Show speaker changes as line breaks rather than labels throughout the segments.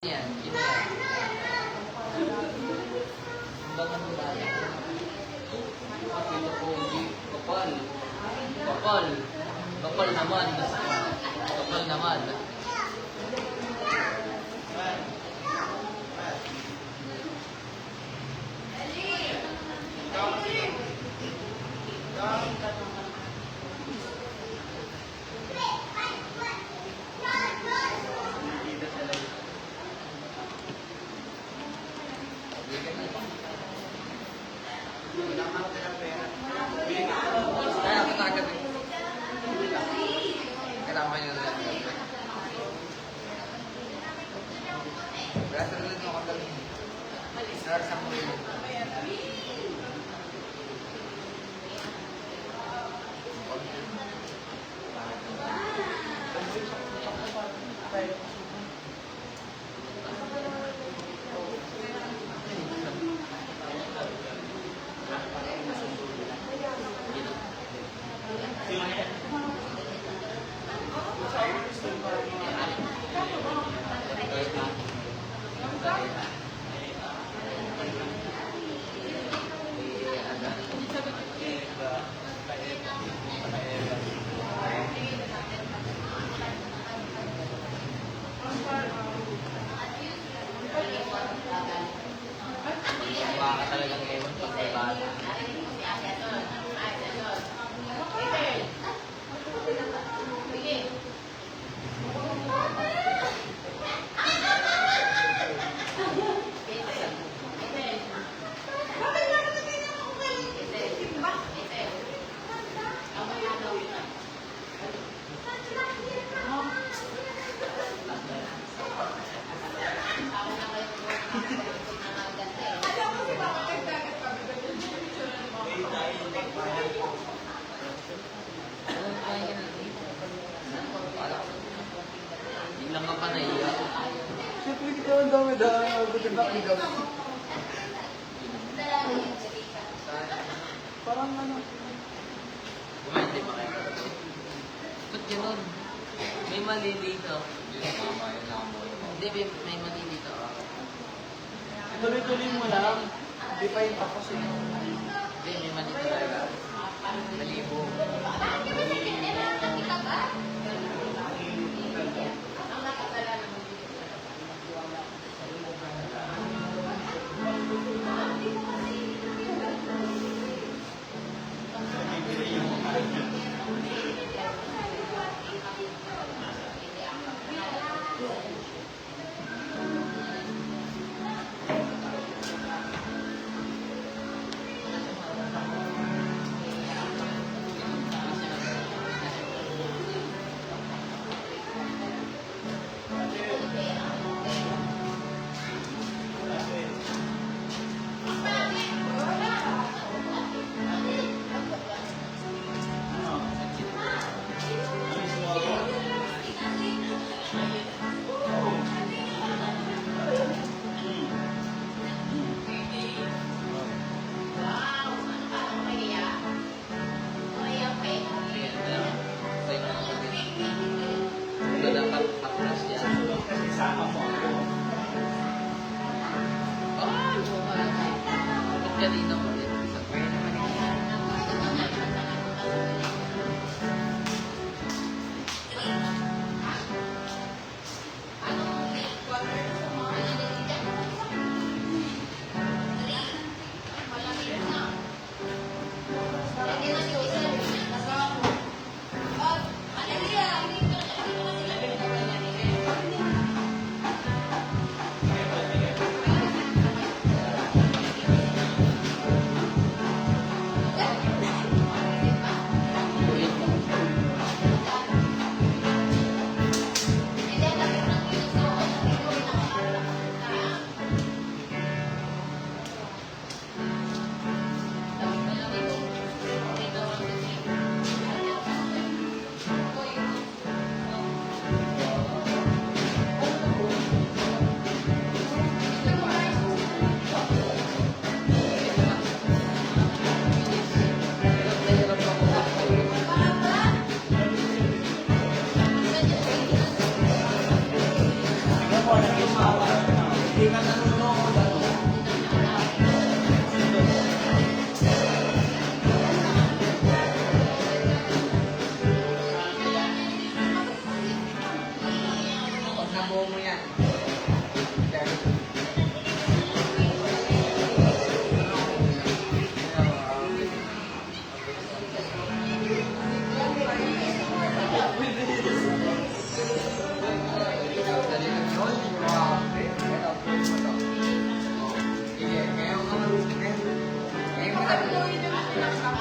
Yan, yun yan. Undangan mo lang. Ito po, hindi. Kapal. Kapal. Kapal naman. Kapal naman. Kaya ako tagad eh. Kailangan nyo na lang. Kaya sa rin mo kagaling. Sarasa mo yun. Baka talagang ewan pag may bata. Hindi lang ka pa naiya.
Siyempre, hindi ka ang dami-dami. Buti ba ang dami? Parang ano.
Kumain din ba kayo? Ba't ganun? May mali dito. Hindi, may mali dito.
Tuloy-tuloy mo lang. Hindi pa yung tapos eh.
Hindi, may mali talaga. Malibo. Dapat patras yan.
Isama mo ako.
Ah, ba't kanina mo din? Sa pwede naman yun.
ka nanonood. Pag nabuo mo yan.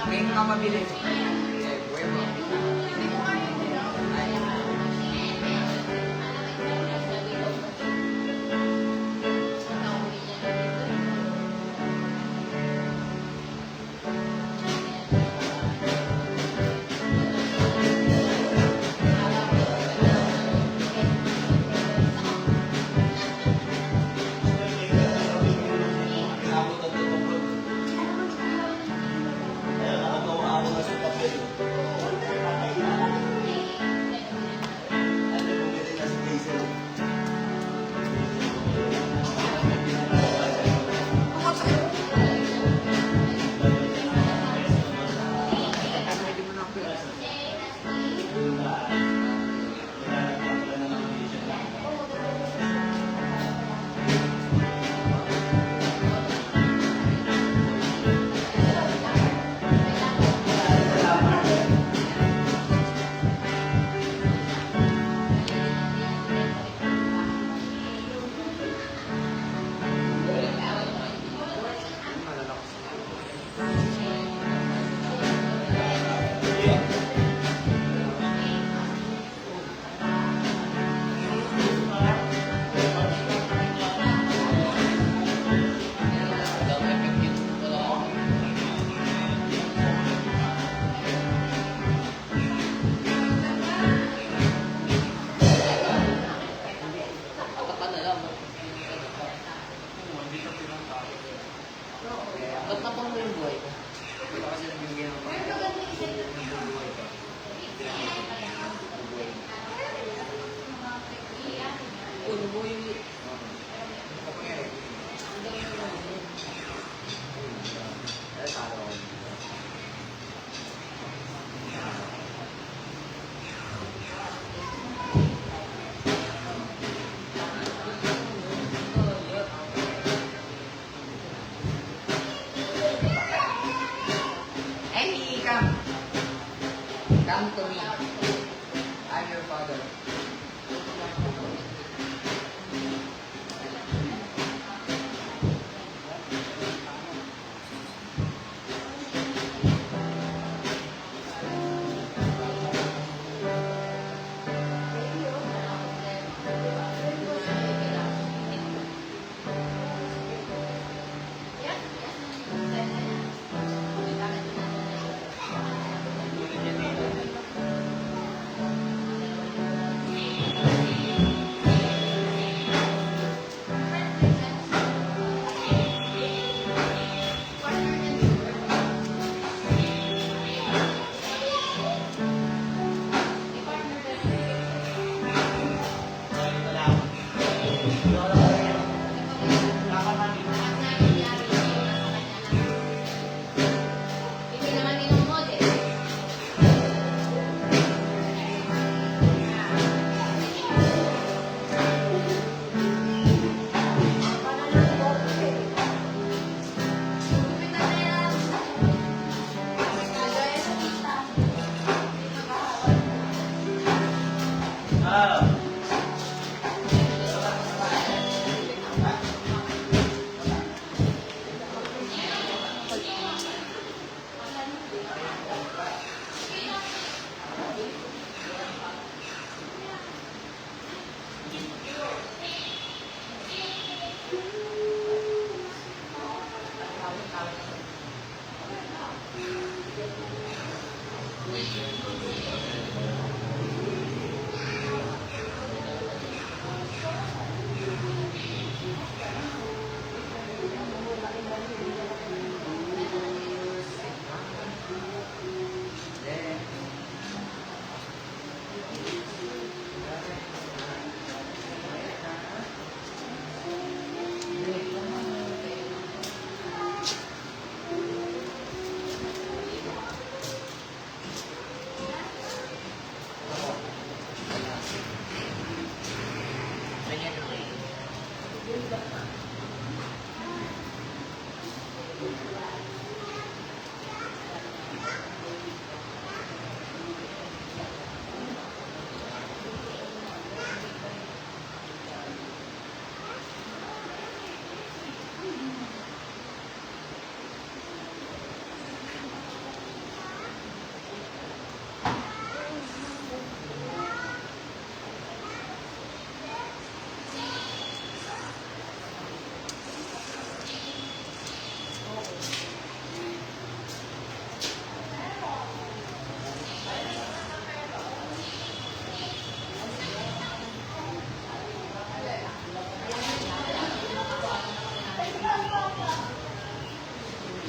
Ngayon ka mabili. Eh, buhay mo.
Ba't napang mo yung buhay ko?
Ito kasi nabibigyan ng pagkabuhay ka.
Uno mo yung...
Ito pa yan eh. Eh, talo ko. Amy, come. Come to me. I'm your father.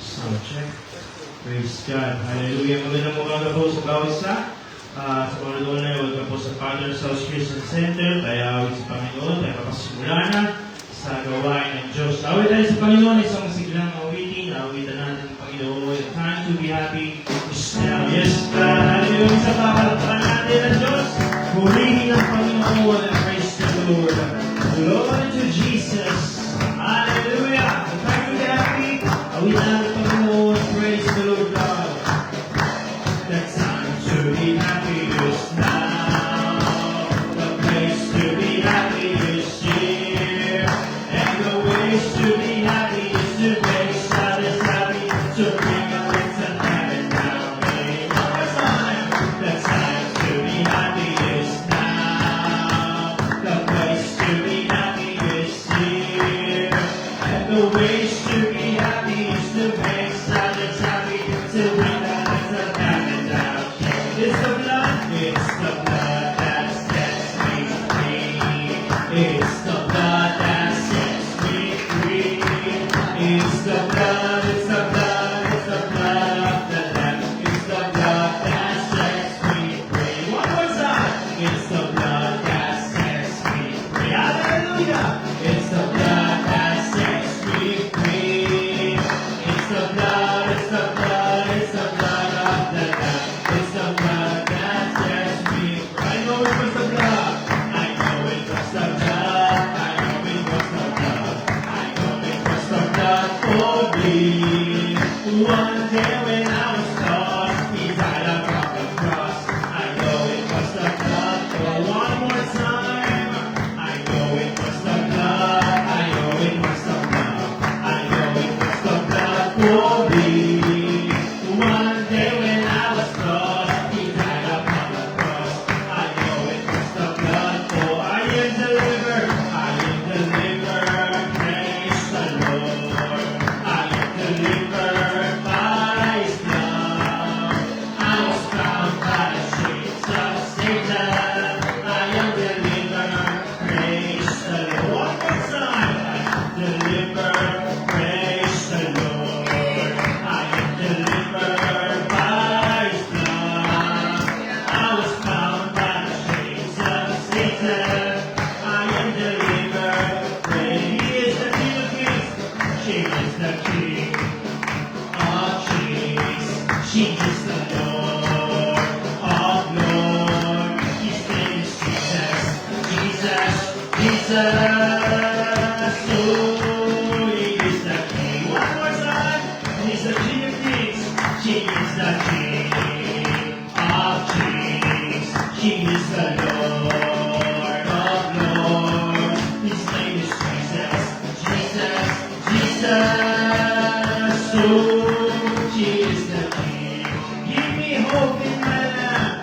Sound check. Praise God. Hallelujah. Magandang umaga po sa bawat isa. Sa mga doon na, welcome po sa Father's House Christian Center. Tayo awit sa Panginoon. Tayo kapasimula na sa gawain ng Diyos. Awit tayo sa Panginoon. Isang siglang awitin. Awitan natin ang Panginoon. Time to be happy. Yes, God. Hallelujah. Sa papalakpan natin ang Diyos. Purihin ang Panginoon and praise the Lord. Glory to Jesus. Hallelujah. Time to be happy. Awitan natin ang Panginoon. Praise the Lord God. The time to be happy is now. The place to be happy is here. And the ways to be happy is to make others happy. To bring a little heaven down. One more time. The time to be happy is now. The place to be happy is here. And the ways to be happy is to make others happy. To bring a little heaven down. It's the blood that sets me free. It's the blood that sets me free. It's the blood, it's the blood, it's the blood of the Lamb. It's the blood that sets me free. One more time. It's the blood that sets me free. Hallelujah. It's the blood that sets me free. It's the blood, it's the blood, it's the blood of the Lamb. It's the blood that sets me free. I know it was the blood. I know it was the blood. I know it was the blood. I know it was the blood for me. One day when I was lost, He died upon the cross. I know it was the blood. For one more time. I know it was the blood. I know it was the blood. I know it was the blood for me. One day when I was lost, He died upon the cross. I know it was the blood. For I am delivered. I am delivered. Praise the Lord. I am delivered by His blood. I was found by the shades of Satan. I am delivered. Praise the Lord. One more time. I am delivered. Praise the Lord. I am delivered by His blood. I was found by the shades of Satan. I am delivered. Praise. He is the King of Kings. She is the King of Kings. She is the Lord of Lords. His name is Jesus. Jesus. Jesus. Oh, He is the King. One more time. He's the King of Kings. She is the King of Kings. She is the Lord of Lords. His name is Jesus. Jesus. Jesus. Oh, she is the King. Give me hope in my life.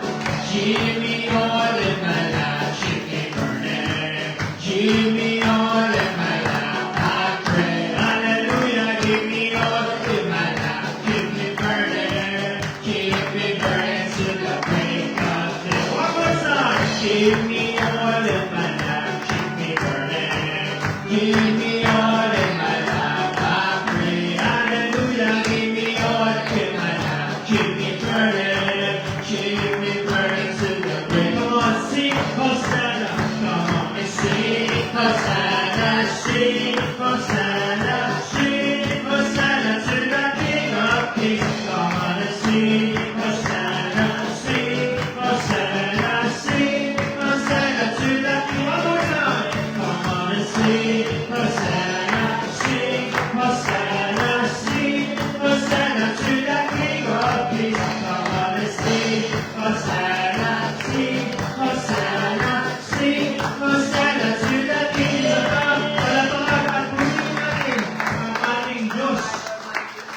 Give me oil in my life. Keep me burning. Give me oil in my life. I pray. Hallelujah. Give me oil in my life. Keep me burning. Keep me burning to the break of day. One more time. Give me oil in my life. Keep me burning. Give me oil in my life. I pray. Hallelujah. Give me oil in my life. Keep me burning. Keep me burning to the break. Come on, sing Hosanna. Come on and sing Hosanna. Sing Hosanna. Sing Hosanna to the King of Kings. Come on and sing Hosanna. Sing Hosanna. Sing Hosanna to the King. One more time. Come on and sing Hosanna, sing Hosanna, sing Hosanna to the King of Kings. Come on and sing Hosanna, sing Hosanna, sing Hosanna to the King of Kings. Palapakad at purihin natin ang ating Diyos.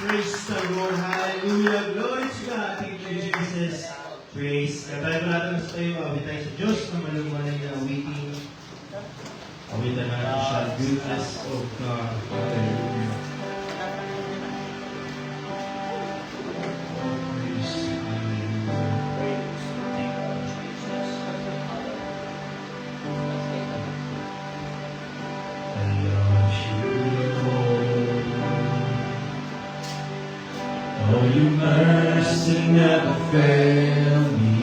Praise the Lord. Hallelujah. Glory to God. Thank you, Jesus. Praise. Kaya tayo natin sa tayo. Awit tayo sa Diyos na malumanay na awitin. Awitan natin siya. Goodness of God. Hallelujah. Praise. Hallelujah. I love you, Lord. Oh, your mercy never failed me.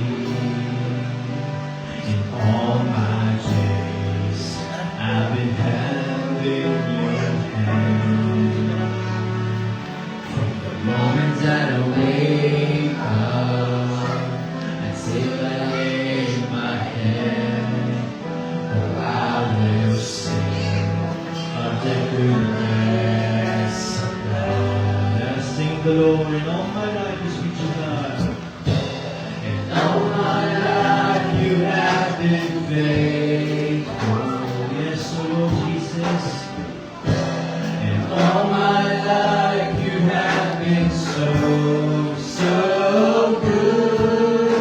In all my days, I've been held in your hand. From the moment that I wake up until I lay my head, oh, I will sing of the goodness of God. I sing the Lord in all my life is with you, God. And all my life you have been faithful. Yes, O Lord Jesus. And all my life you have been so, so good.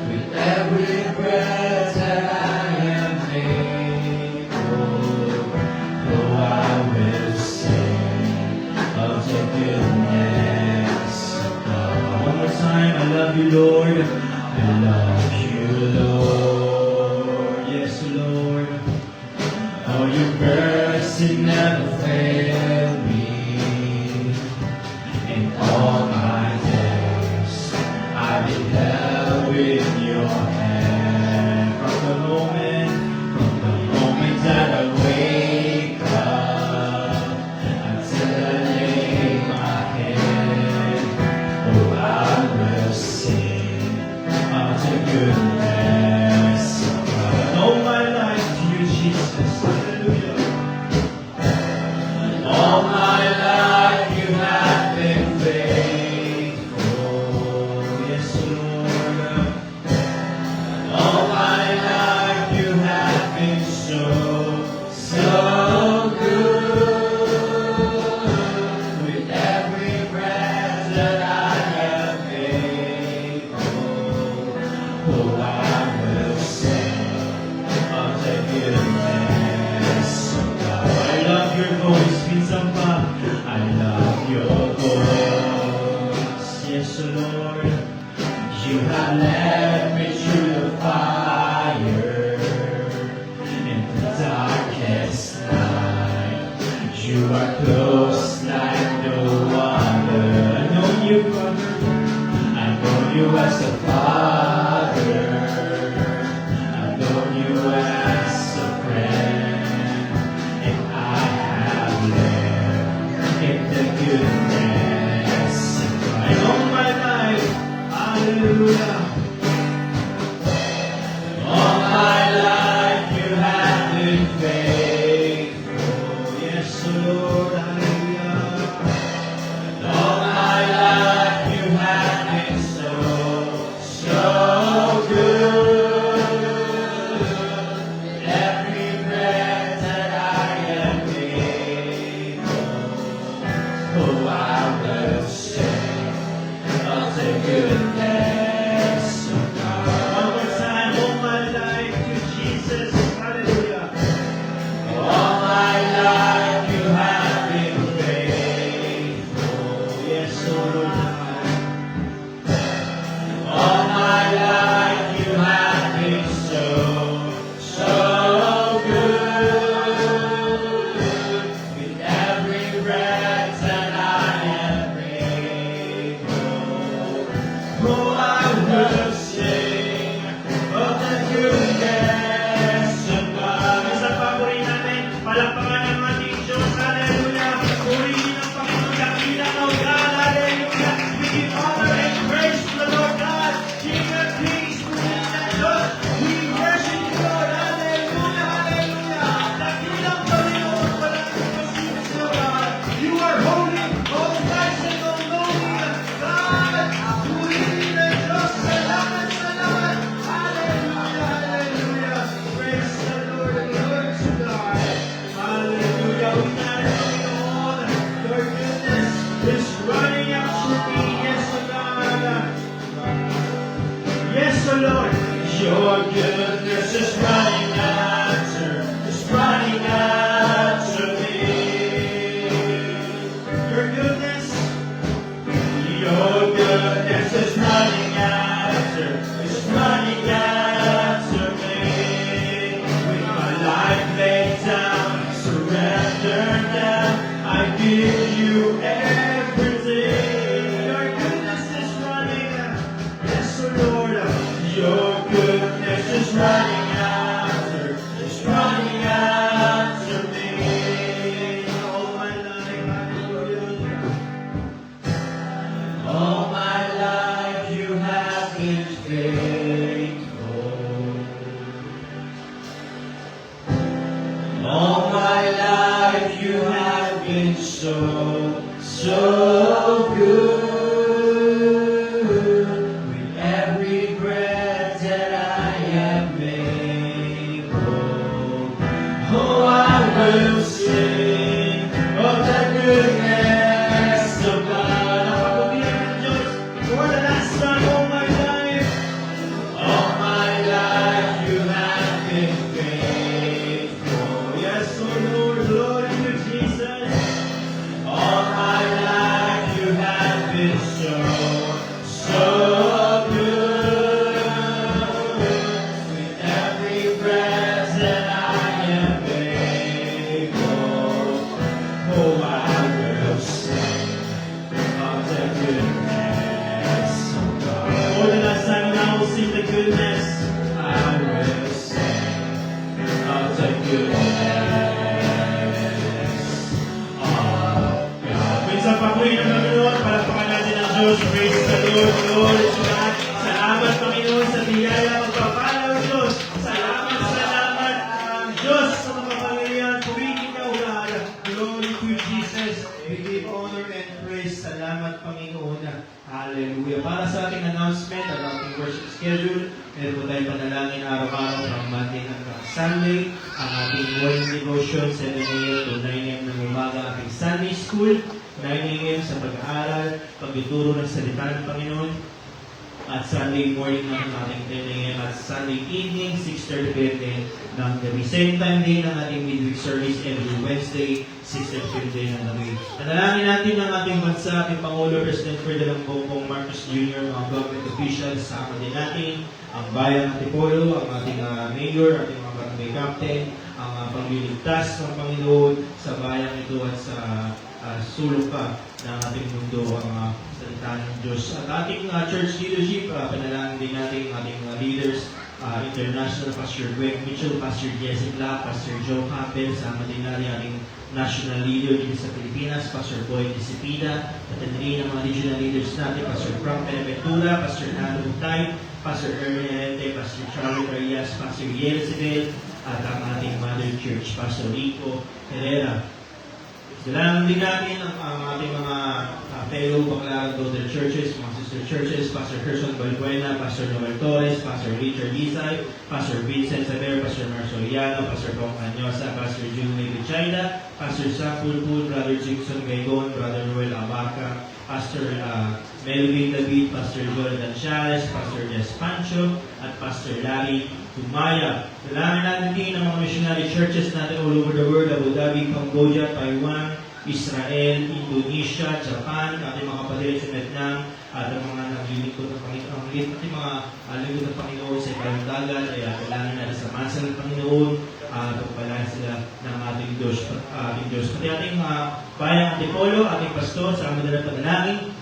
With every breath that I am able, oh, I will sing of the goodness of God. One more time, I love you, Lord. I love you, Lord. Yes, Lord. Oh, your mercy never failed me. In all my days, I've been held in your hand. From the moment that I wake up until I lay my head, oh, I will sing of the goodness of God. All my life to you, Jesus. Hallelujah. All my life you have been faithful. Yes, Lord. All my life you have been so, so good. With every breath that I am able, oh, I will sing of the goodness of God. I love your voice, minsan pa. I love your voice. Yes, Lord. You have led me through the fire in the darkest night. You are close like no other. I know you, Father. I know you as a father. I know you as a friend. And I have lived in the goodness of God. And all my life, hallelujah. All my life you have been faithful. Yes, Lord, hallelujah. All my life you have been so, so good. Every breath that I am able, oh, I will sing of the goodness of God. One more time, all my life to Jesus, hallelujah. All my life you have been faithful. Yes, Lord. All my life you have been so, so good. With every breath that I am able, oh, I will sing of the goodness of God. Isa pa purihin natin, palakpakan ng ating Diyos, hallelujah. Purihin ang Panginoon, dakilang o God, hallelujah. We give honor and praise to the Lord God, King of Kings, purihin ang Diyos. We worship you, Lord, hallelujah, hallelujah. been so good. With every breath that I am able, oh, I will sing of the goodness of God. Napakabigyan ng Diyos for the last time of my life. All my life you have been faithful. Yes, oh Lord, glory to Jesus. All my life you have been so good. With every breath that I am able, oh, I will sing of the goodness of God. For the last time I will sing the goodness, I will sing of the goodness of God. Minsan pa po yun ang Panginoon, palakpakan natin ang Diyos. Praise the Lord, Lord, God. Salamat, Panginoon, sa biyaya magpapala ng Diyos. Salamat ang Diyos sa mga pangyayahan. Purihin ka, ulaan. Glory to Jesus. We give honor and praise. Salamat, Panginoon. Hallelujah. Para sa ating announcement at ating worship schedule, meron po tayong panalangin araw-araw from Monday hanggang Sunday. Ang ating morning devotion, 7 a.m. to 9 a.m. ng umaga. Ating Sunday school, 9 a.m. sa pag-aaral, pagtuturo ng salita ng Panginoon. At Sunday morning naman ating 10 a.m. at Sunday evening, 6:30 p.m. din ng gabi. Same time din ang ating midweek service every Wednesday, 6:30 din ng gabi. Panalangin natin ang ating bansa, ating Pangulo, President Ferdinand Bongbong Marcos Jr., mga government officials, sama din natin, ang bayan ng Antipolo, ang ating mayor, ating mga barangay captain, ang pagliligtas ng Panginoon sa bayan ito at sa sulok pa ng ating mundo ang salita ng Diyos. At ating church leadership, panalangin din natin ang ating leaders, international, Pastor Greg Mitchell, Pastor Jesse Black, Pastor Joe Campbell, sama din natin ating national leader dito sa Pilipinas, Pastor Boyd Disipida, at rin ang mga regional leaders natin, Pastor Frank Benaventura, Pastor Nando Butay, Pastor Erwin Enente, Pastor Charlie Reyes, Pastor Yelzebel, at ang ating Mother Church, Pastor Rico Herrera. Dalangin din natin ang ating mga fellow Baclaran Daughter Churches, mga sister churches, Pastor Gerson Balbuena, Pastor Noel Torres, Pastor Richard Isay, Pastor Vincent Saber, Pastor Marceliano, Pastor Bong Anyosa, Pastor Julie Bichayda, Pastor Sam Pulpul, Brother Jigson Gaygon, Brother Noel Abaca, Pastor Melvin David, Pastor Jordan Chales, Pastor Jess Pancho, at Pastor Larry Tumaya. Dalangin natin din ang mga missionary churches natin all over the world, Abu Dhabi, Cambodia, Taiwan, Israel, Indonesia, Japan, ating mga kapatid sa Vietnam, at ang mga naglilingkod ng Panginoon, ating mga lingkod ng Panginoon sa ibang dagat, ay dalangin natin sa masa ng Panginoon, pagpalaan sila ng ating Diyos. Pati ating bayang Antipolo, ating pastor, sa amin na panalangin,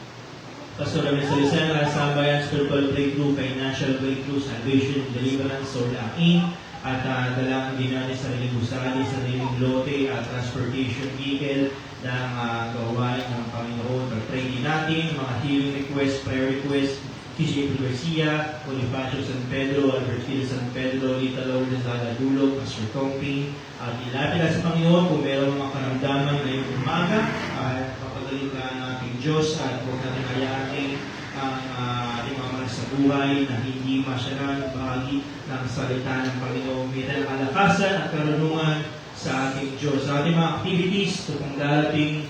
Pastor Ramil Salisena, Sambayan, Spiritual Breakthrough, Financial Breakthrough, Salvation, Deliverance, Soul Akin, at dalangin din natin sa sariling gusali, sariling lote, at transportation vehicle ng gawain ng Panginoon. Pag-pray din natin, mga healing request, prayer request, Kisi Garcia, Bonifacio San Pedro, Albertino San Pedro, Lita Lourdes Dulog, Pastor Tongping, at ilapit na sa Panginoon kung meron mga karamdaman ngayong umaga, at papagaling ka ng ating Diyos, at huwag natin hayain ang ating mga malas sa buhay na hindi masyaran bahagi ng salita ng Panginoon. May tayong kalakasan at karunungan sa ating Diyos. Sa ating mga activities, ito pong darating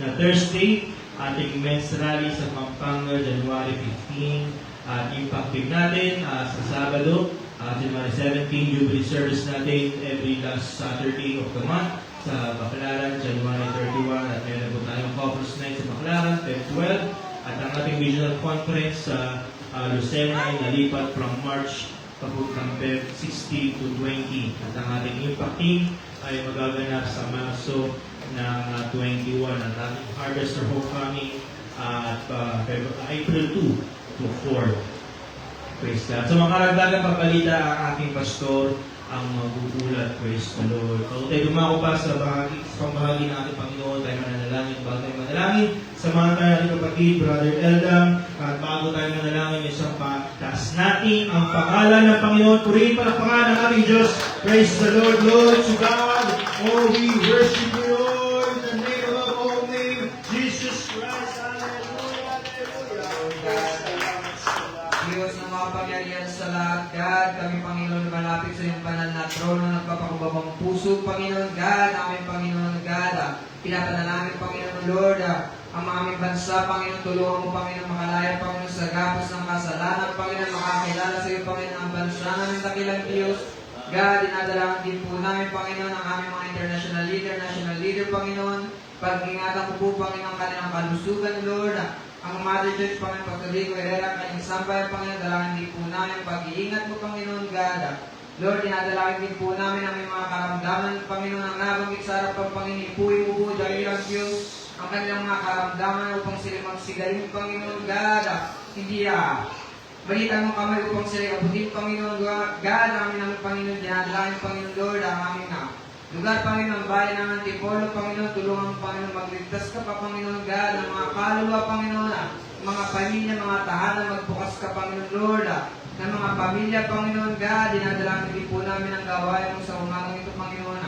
na Thursday, ating men's rally sa Pampanga, January 15, at impact team natin sa Sabado, January 17, Jubilee service natin every last Saturday of the month sa Baclaran, January 31, at meron po tayong conference night sa Baclaran, Feb 12, at ang ating regional conference sa Lucena ay nalipat from March papuntang Feb 16 to 20, at ang ating impact team ay magaganap sa Marso ng 21 at ating Harvester Homecoming at April 2 to 4. Praise God. So mga karagdagang pagbalita ang ating pastor ang magugulat. Praise the Lord. So tayo dumako pa sa pambahagi ng ating Panginoon, tayo mananalangin, bago tayo manalangin. Samahan tayo ating kapatid, Brother Eldam, at bago tayo manalangin, isang pataas natin ang pangalan ng Panginoon. Purihin pa ang pangalan ng ating Diyos. Praise the Lord, Lord to God. Oh, we worship you, Lord, in the name
God, kami Panginoon malapit sa iyong banal na trono, nagpapakubabang puso, Panginoon God, aming Panginoon God, pinapanalangin Panginoon Lord, ang aming bansa, Panginoon, tulungan mo, Panginoon, makalaya, Panginoon, sa gapos ng kasalanan, Panginoon, makakilala sa iyo, Panginoon, ang bansa namin, dakilang Diyos. God, dinadalahan din po namin, Panginoon, ang aming mga international leader, national leader, Panginoon. Pag-ingatan ko po, Panginoon, kanilang kalusugan, Lord. Ang Mother Church, Panginoon, Pagtuloy ko, Herrera, kanyang sampay, Panginoon, dalangin din po namin, pag-iingat mo, Panginoon, God. Lord, dinadalangin din po namin ang aming mga karamdaman, Panginoon, ang nabanggit sa harap ng Panginoon, ipuwi mo po, dakilang Diyos, ang kanilang mga karamdaman upang sila magsigaling, Panginoon, God. Hindi balitan mo kamay upang sila abutin, Panginoon, God, amin namin, Panginoon, dinadalangin, Panginoon, Lord, ang aming lugar, Panginoon, bayan ng Antipolo, Panginoon, tulungan mo, Panginoon, magligtas ka pa, Panginoon, God, ang mga kaluluwa, Panginoon, mga pamilya, mga tahanan, magbukas ka, Panginoon, Lord, ng mga pamilya, Panginoon, God, dinadalangin din po namin ang gawain mo sa umagang ito, Panginoon,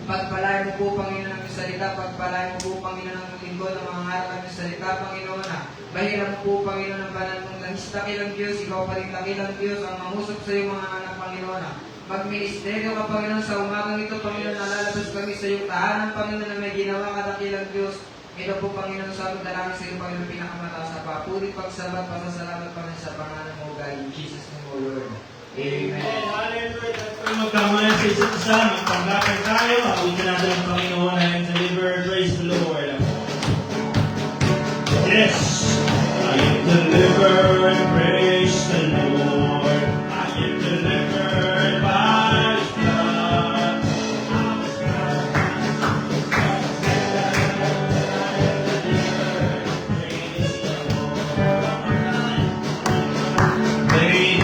pagpalain mo po, Panginoon, ang iyong salita, pagpalain mo po, Panginoon, ang linggo ng mga harap ng iyong salita, Panginoon, bahira mo po, Panginoon, ang banal mong langis, dakilang Diyos, ikaw pa rin dakilang Diyos, ang mangusap sa iyong mga anak, Panginoon, magministeryo ka, Panginoon, sa umagang ito, Panginoon, nalalabas kami sa iyong tahanan, Panginoon, na may ginawa ka, dakilang Diyos. Ito po, Panginoon, sa aming dalangin sa iyo, Panginoon, pinakamataas sa papuri, pagsabat, pasasalamat, Panginoon, sa pangalan mo, God, in Jesus' name, O Lord. Amen.
Hallelujah. At kung magkamayan sa isa't isa, magpanglapan tayo, abutin natin ang Panginoon and deliver, praise the Lord. Yes, I am delivered, praise the Lord. I am delivered by His blood. I was praise the Lord. Praise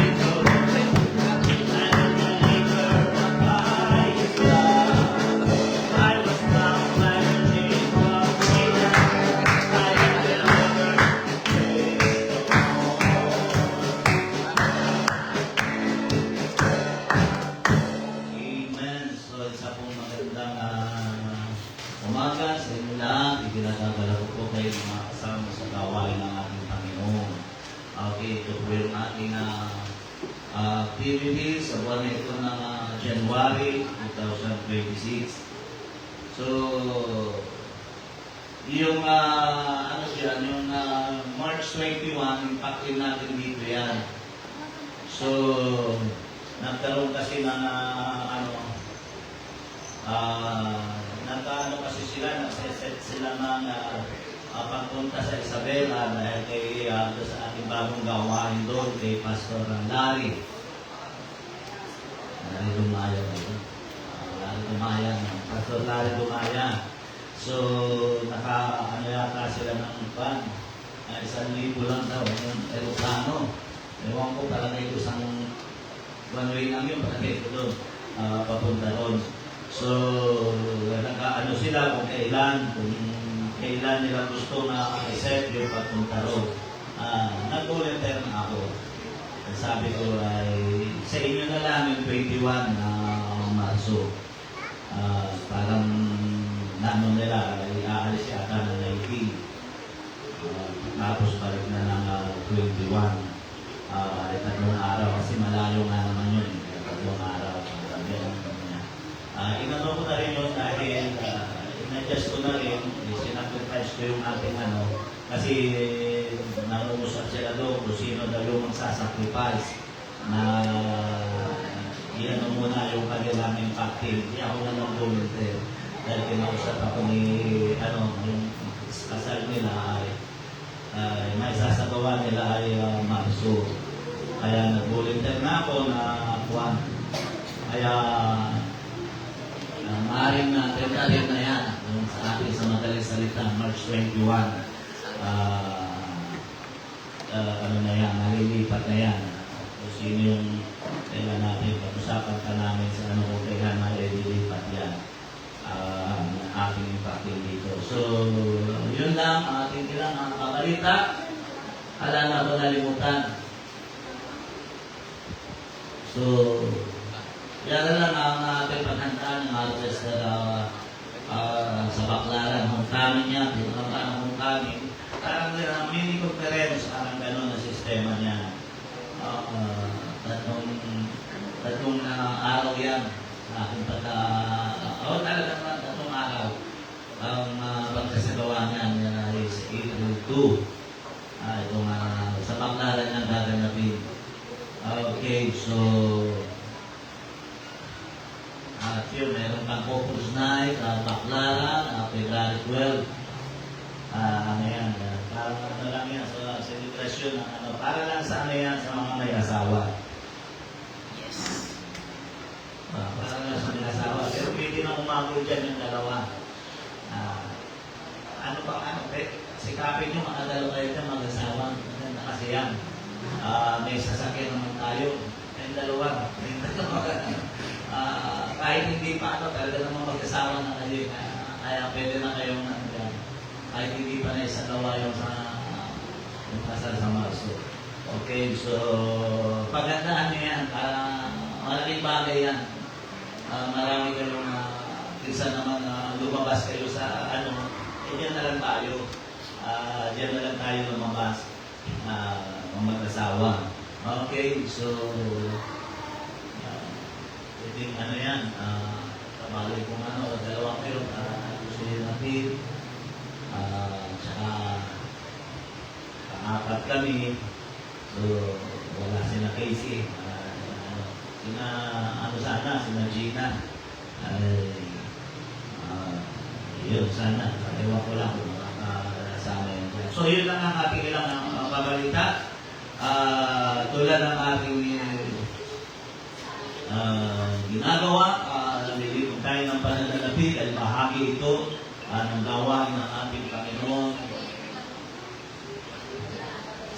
umaga sa inyo lahat, itinatagala ko po kayo mga kasama sa gawain ng ating Panginoon. Okay, ito po yung ating activity sa buwan na ito ng January 2026. So, yung ano siya, yung March 21, impactin natin dito yan. So, nagkaroon kasi ng nagkaano kasi sila, nagsiset sila ng pagpunta sa Isabela dahil kay sa ating bagong gawain doon kay Pastor Larry. Larry Dumaya ba ito? Larry Dumaya. Pastor Larry Dumaya. So, ano yata sila ng pan. 1,000 lang daw yung aeroplano. Ewan ko talaga ito isang one way lang yun, talaga ito doon. Papunta doon. So, nagkaano sila kung kailan nila gusto na i-set yung papunta roon. Nag-volunteer na ako. Sabi ko ay, sa inyo na lang yung 21 na Marso. Parang nanon nila, i-aalis yata ng 19. Tapos balik na ng 21. Tatlong araw kasi malayo nga naman yun. Tatlong araw. Inano ko na rin yun dahil in-adjust ko na rin, sinacrifice ko yung ating kasi nangungusap sila doon kung sino daw yung magsasacrifice na iano muna yung kanilang impacting. Hindi ako na mag-volunteer dahil kinausap ako ni yung kasal nila ay may sasagawa nila ay Marso. Kaya nag-volunteer na ako na kuwan. Kaya maaaring na tentative na yan sa ating sa madaling salita, March 21. Ano na yan, nalilipat na yan. Kung sino yung kailan natin, pag-usapan ka namin sa kung kailan nalilipat yan. Ating impacting dito. So, yun lang ang ating ilang kabalita. Ala na ko nalimutan. So, yan lang ang ating paghandaan ng harvest sa Baclaran. Homecoming niya, tinatawag ng homecoming. Parang mini conference, parang gano'n na sistema niya. Tatlong tatlong araw yan sa aking talagang tatlong araw ang pagkasagawa niyan is April 2. Itong sa Baclaran ng gaganapin. Okay, so yun, meron pang Opus Night, Baclaran, February 12. Ano yan, parang ano lang yan, sa celebration ng para lang sa ano yan, sa mga may asawa.
Yes.
Para lang sa may asawa. Pero pwede na umabot dyan yung dalawa. Sikapin nyo, makadalo kayo dyan, mag-asawa. Maganda kasi yan. May sasakyan naman tayo. Yung dalawa. Kahit hindi pa talaga naman mag-asawa na kayo. Kaya pwede na kayong nandiyan. Kahit hindi pa na isang gawa yung kasal sa Marso. Okay, so pagandaan nyo yan. Malaking bagay yan. Marami kayong isa naman lumabas kayo sa diyan na lang tayo. Diyan na lang tayo lumabas. Mag-asawa. Okay, so pwedeng yan. Tabali kung dalawang pero gusto nyo natin. Tsaka apat kami. So wala sina Casey. Sina Gina. Yun, sana. Ewan ko lang kung makakasama yun dyan. So, yun lang ang ating ilang pabalita. Tulad ng ating ginagawa, nalilipod tayo ng pananalapi ay bahagi ito ng gawain ng ating Panginoon.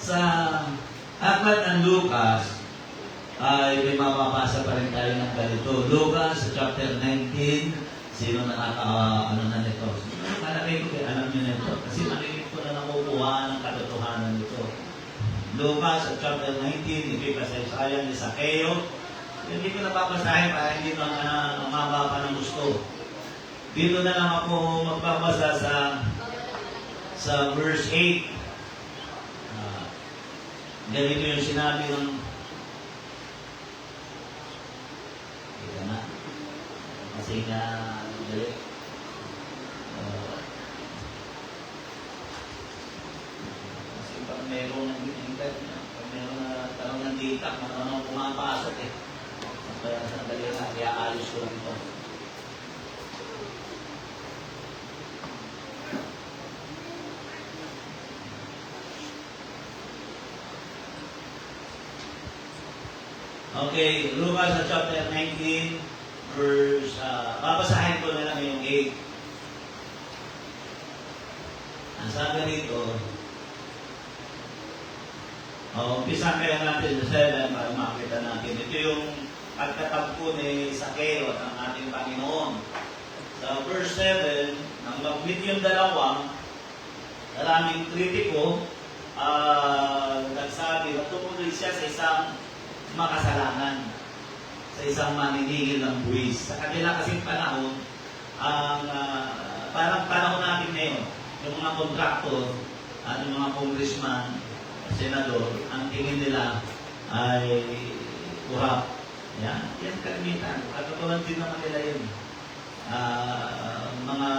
Sa aklat ng Lucas, ay may mapapasa pa rin tayo ng ganito. Lucas, chapter 19, sino na nito? Malaki ko alam nyo nito. Kasi malilit ko na nakukuha ng katotohanan nito. Lucas, chapter 19, ipipasaysayan ni Zaccheo. Hindi ko napapasahin para hindi umaba pa ng gusto. Dito na lang ako magbabasa sa verse 8. Ganito yung sinabi ng kasi nga galit. Kasi pag meron ng internet, pag meron na tanong ng data, marunong pumapasok Kaya sa galit na, kaya ayos ko lang ito. Okay, Lucas chapter 19, verse, babasahin ko na lang yung 8. Ang sabi rito, umpisan kaya natin sa 7 para makita natin. Ito yung pagkatagpo ni Zaccheo ng ating Panginoon. Sa verse 7, nang mag-meet yung dalawa, maraming kritiko, nagsabi na tumuloy siya sa isang makasalanan, sa isang maninigil ng buwis. Sa kanila kasing panahon, parang panahon natin ngayon, yung mga kontraktor, yung mga congressman, senador, ang tingin nila ay corrupt. Yan kalimitan. Katulad din naman nila yun. Mga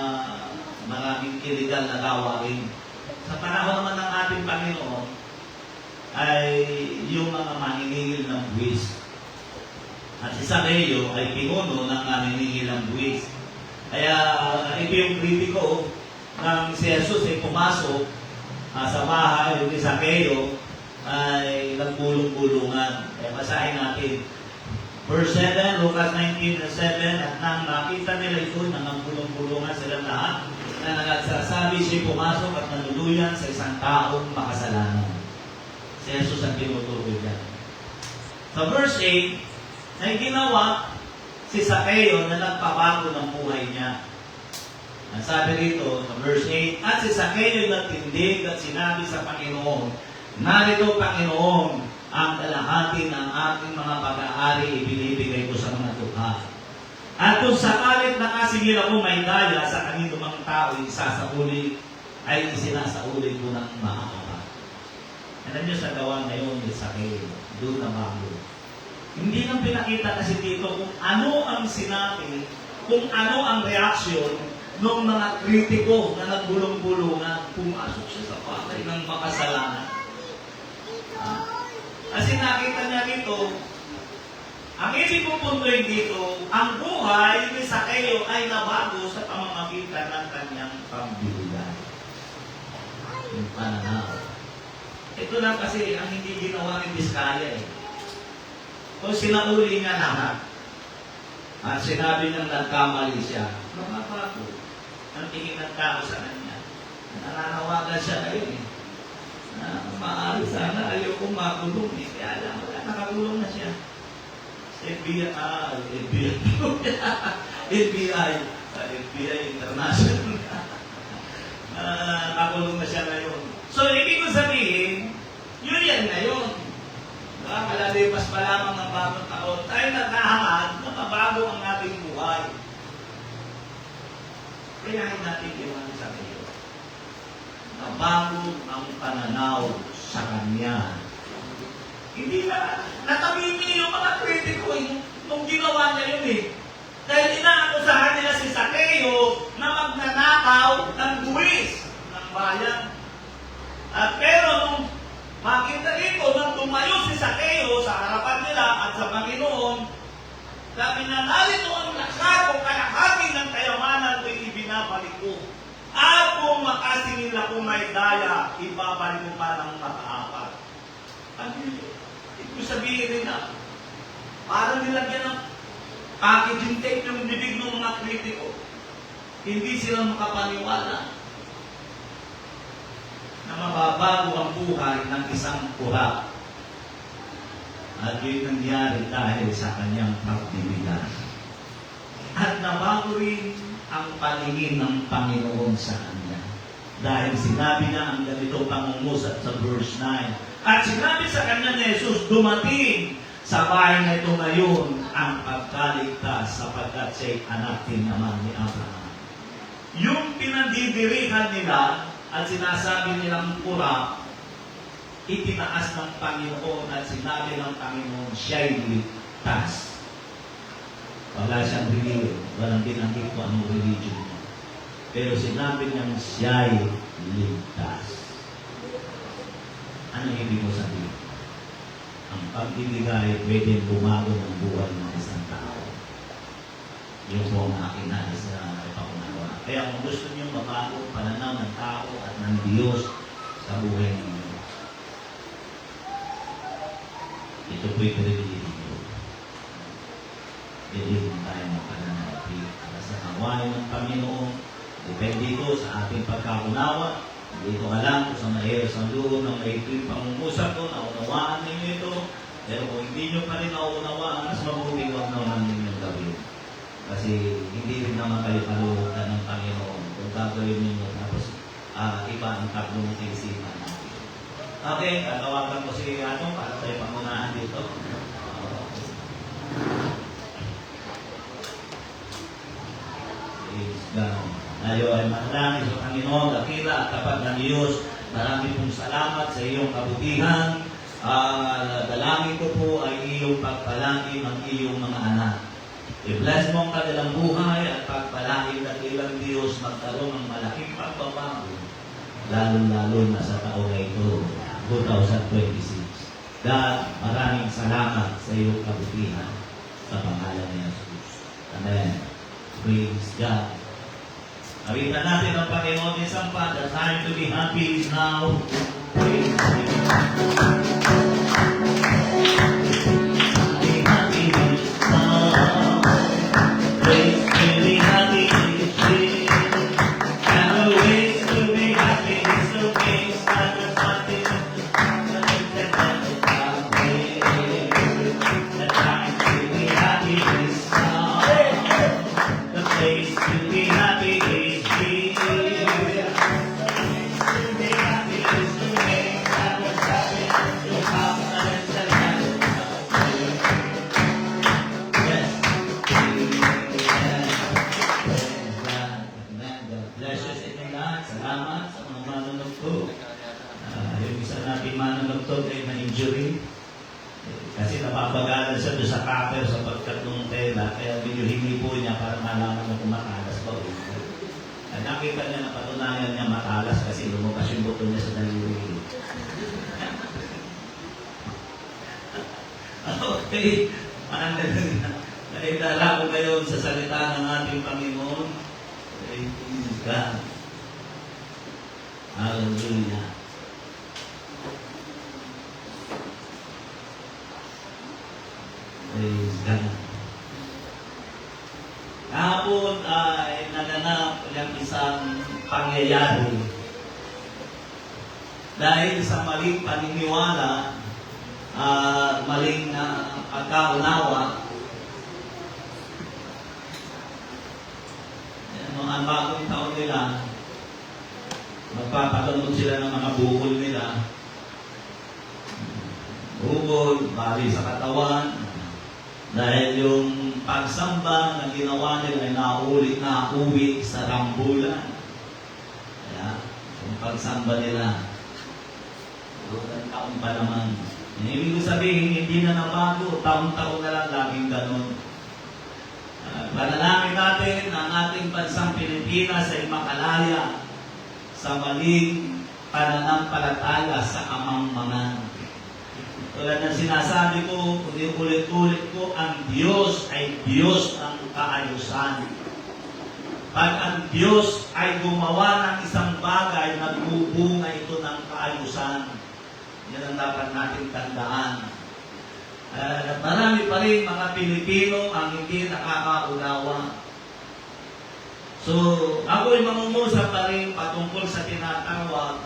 maraming illegal na gawain. Sa panahon naman ng ating Panginoon, ay yung mga maniningil ng buwis. At si Zaccheo ay pinuno ng maniningil ng buwis. Kaya ito yung kritiko ng si Jesus ay pumasok sa bahay ni Zaccheo ay nagbulong-bulungan. Kaya basahin natin. Verse 7, Lucas 19:7, at nang nakita nila ito, nang bulong-bulungan silang lahat, na nagsasabi siya pumasok at nanuluyan sa isang taong makasalanan. Si Jesus ang tinutukoy niya. Sa verse 8, ay ginawa si Zaccheo na nagpabago ng buhay niya. Ang sabi rito, sa verse 8, at si Zaccheo nagtindig at sinabi sa Panginoon, narito Panginoon, ang kalahati ng aking mga pag-aari ibinibigay ko sa mga tukha. At kung sakalit nakasigil ako may daya sa kaninumang tao isasauli, ay isinasauli ko ng mahaba. Alam niyo sa gawa ngayon ni Zaccheo, doon na bago. Hindi nang pinakita kasi dito kung ano ang sinabi, kung ano ang reaksyon ng mga kritiko na nagbulong-bulungan, pumasok siya sa patay ng makasalanan. Kasi nakita niya dito, ang ibig kong puntoy dito, ang buhay ni Sakeo ay nabago sa pamamagitan ng kanyang pambibigay. Yung pananaw. Ito lang kasi ang hindi ginawa ni Biskaya eh. Kung sinauli niya lahat, at sinabi niyang nagkamali siya, mababago ang tingin ng tao sa kanya. Nananawagan siya ngayon eh. Maaari sana ayaw kong makulong eh. Kaya lang, nakakulong na siya. FBI International. Nakulong na siya ngayon. So, ibig ko sabihin, yun yan ngayon. Malalipas pa lamang ng bagong taon, tayo naghahangad na mabago ang ating buhay. Kaya natin iwan sa iyo. Nabago ang pananaw sa Kanya. Hindi na, nakamimi yung mga kritiko nung ginawa niya yun eh. Dahil inaakusahan nila si Sakeo na magnanakaw ng buwis ng bayan. At pero nung makita dito, nang tumayo si Sakeo sa harapan nila at sa Panginoon, sabi na narito ang lahat o kalahati ng kayamanan ko'y ibinabalik ko. At kung makasingil ako may daya, ibabalik ko pa ng mataapat. Ano yun? Ibig sabihin rin na, parang nilagyan ng packaging tape yung bibig ng mga kritiko. Hindi sila makapaniwala na mababago ang buhay ng isang kurap. At yun nangyari dahil sa kanyang pagbibigay. At nabago rin ang paningin ng Panginoon sa kanya. Dahil sinabi niya ang ganito pangungusap sa verse 9. At sinabi sa kanya ni Jesus, dumating sa bahay na ito ngayon ang pagkaligtas sapagkat siya'y anak din naman ni Abraham. Yung pinandidirihan nila at sinasabi nilang kurap, itinaas ng Panginoon at sinabi ng Panginoon, siya'y ligtas. Wala siyang religion, walang binanggit ko anong religion niya. Pero sinabi niyang siya'y ligtas. Ano ibig ko sabihin? Ang pagbibigay pwede bumago ng buhay ng isang tao. Yung po ang aking nais na ipakunawa. Kaya kung gusto niyo mabago ang pananaw ng tao at ng Diyos sa buhay ninyo, ito po'y privilege niyo. Believe tayo ng pananalapi. Sa kawain ng Panginoon, depende ito sa ating pagkakunawa. Hindi ko alam kung sa mahirap ang loob ng maikling pangungusap ko, naunawaan ninyo ito. Pero kung hindi nyo pa rin naunawaan, mas mabuti huwag naman ninyong gawin. Kasi hindi rin naman kayo kalulutan ng Panginoon kung gagawin ninyo tapos iba ang tablong isipan natin. Okay, tatawagan ko si Ano para tayo pangunahan dito. Praise God. Tayo ay manalangin sa Panginoon, dakila at tapat ng Diyos. Marami pong salamat sa iyong kabutihan. Dalangin ko po ay iyong pagpalangin ng iyong mga anak. I-bless mo ang kanilang buhay at pagpalangin ng ilang Diyos magkaroon ng malaking pagbabago. Lalo-lalo na sa taon na ito, 2026. God, maraming salamat sa iyong kabutihan sa pangalan ni Jesus. Amen. Praise God. Awitan natin ang Panginoon ni Sampa. The time to be happy is now. Praise Him. Be happy is now. Praise to be happy is here. And the ways to be happy is to be happy. The time to be happy is now. The place to be happy is yung isa natin manunugtog ay na-injury. Kasi napapagalan na siya doon sa cutter sapagkat nung tela, kaya medyo hinipo niya para malaman na kung matalas ba o hindi. At nakita niya na patunayan niya matalas kasi lumabas yung buto niya sa daliri. Okay, naitala ko ngayon sa salita ng ating Panginoon. Praise God. Hallelujah. Praise God. Kahapon ay naganap yung isang pangyayari dahil sa maling paniniwala at maling na pagkaunawa. Nung ang bagong taon nila, magpapagamot sila ng mga bukol nila. Bukol, bali sa katawan. Dahil yung pagsamba na ginawa nila ay nauwi sa rambulan. Kaya, yung pagsamba nila, ilang taon pa naman. Ibig sabihin, hindi na nabago, taon-taon na lang laging ganun. Panalangin natin ang ating bansang Pilipinas ay makalaya sa maling pananampalataya sa kamangmangan. Tulad ng sinasabi ko, ulit-ulit ko, ang Diyos ay Diyos ng kaayusan. Pag ang Diyos ay gumawa ng isang bagay, nagbubunga ito ng kaayusan. Yan ang dapat natin tandaan. Marami pa rin mga Pilipino ang hindi nakakaunawa. So, ako ay mangungusap pa rin patungkol sa tinatawag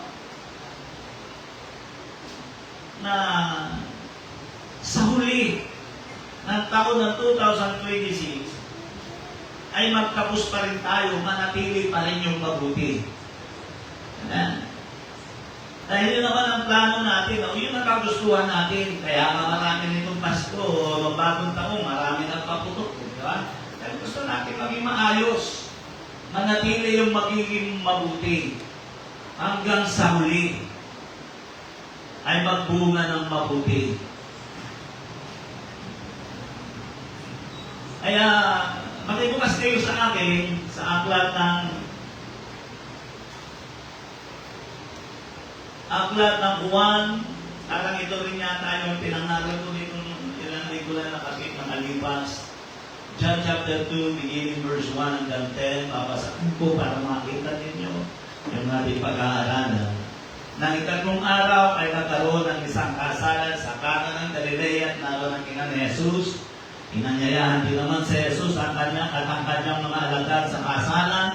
na sa huli ng taon ng 2026 ay magtapos pa rin tayo, manatili pa rin yung mabuti. Ayan. Dahil yun naman ang plano natin, o yun ang kagustuhan natin. Kaya marami nitong Pasko o bagong taon, marami nagpaputok. Di ba? Dahil gusto natin maging maayos. Manatili yung magiging mabuti. Hanggang sa huli ay magbunga ng mabuti. Kaya, makibukas kayo sa akin, sa aklat ng Juan, parang ito rin yata yung pinangalan ko nito ilang linggo na nakakit ng alipas. John chapter 2, beginning verse 1 hanggang 10, papasakin ko para makita ninyo yung ating pag-aaralan. Nang ikatlong araw ay nagkaroon ng isang kasalan sa Kana ng Galilea at naroon ang ina ni Jesus. Inanyayahan din naman si Jesus ang kanyang at ang kanyang mga alagad sa kasalan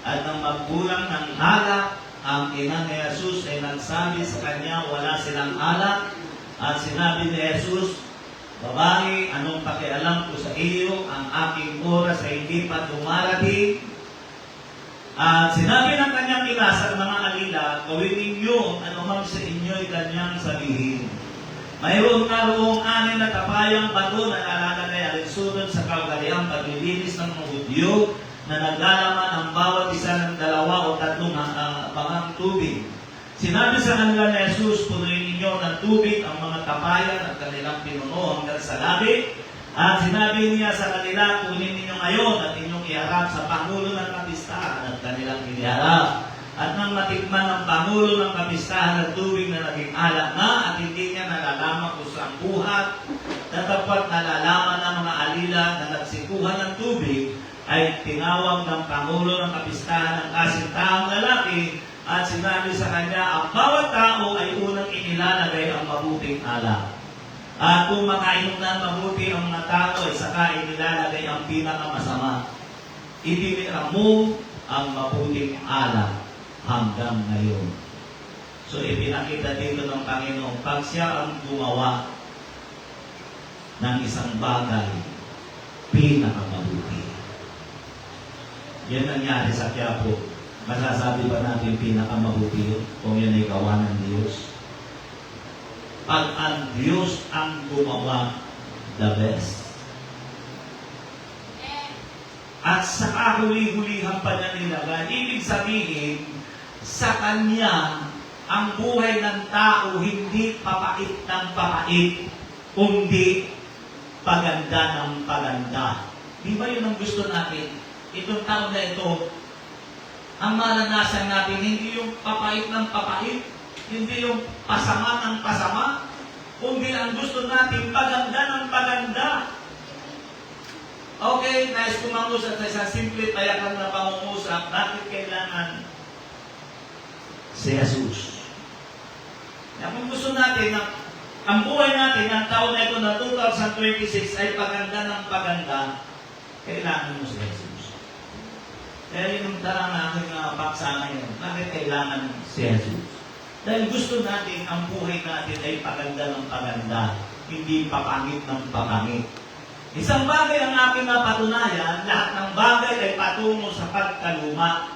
at nang magkulang ng alak, ang ina ni Jesus ay nagsabi sa kanya, wala silang alak. At sinabi ni Jesus, babae, anong pakialam ko sa iyo? Ang aking oras ay hindi pa dumarating. At sinabi ng kanyang ina sa mga alila, gawin ninyo anumang sa inyo ay kanyang sabihin. Mayroon na roong 6 na tapayang bato na nalalagay alinsunod sa kaugaliang paglilinis ng mga Hudyo na naglalaman ang bawat isa ng 2 o 3 bangang tubig. Sinabi sa kanila ni Jesus, punuin ninyo ng tubig ang mga tapayan at kanilang pinuno hanggang sa labi. At sinabi niya sa kanila, kunin ninyo ngayon at inyong iharap sa Pangulo ng Kapistahan at kanilang iniharap. At nang matikman ng Pangulo ng Kapistahan ng tubig na naging alak na at hindi niya nalalaman kung saan buhat, tatapot nalalaman ng mga alila na nagsikuhan ng tubig, ay tinawag ng Pangulo ng Kapistahan ng kasintaang lalaki at sinabi sa kanya, ang bawat tao ay unang inilalagay ang mabuting alak. At kung makainom na mabuti ang mga tao, ay saka inilalagay ang pinakamasama. Itinira mo ang mabuting alak hanggang ngayon. So ipinakita dito ng Panginoon, pag siya ang gumawa ng isang bagay, pinakamabuti. Yan nangyari sa Quiapo. Masasabi ba natin pinakamabuti yun kung yun ay gawa ng Diyos? Pag ang Diyos ang gumawa, the best. At sa kahuli-hulihan pa niya nilagay, ibig sabihin, sa Kanya, ang buhay ng tao hindi papait ng papait, kundi paganda ng paganda. Di ba yun ang gusto natin? Itong taon na ito, ang maranasan natin, hindi yung papait ng papait, hindi yung pasama ng pasama, kundi ang gusto natin, paganda ng paganda. Okay, nais ko mangusap sa isang simple payakan na pangungusap, bakit kailangan si Jesus? Kung gusto natin na ang buhay natin, ang taon na ito na 2026 ay paganda ng paganda, kailangan mo si Jesus. Kaya yun ang darang aking paksa ngayon, bakit kailangan si Jesus? Dahil gusto natin ang buhay natin ay paganda ng paganda, hindi papangit ng papangit. Isang bagay ang aking napatunayan, lahat ng bagay ay patungo sa pagkaluma.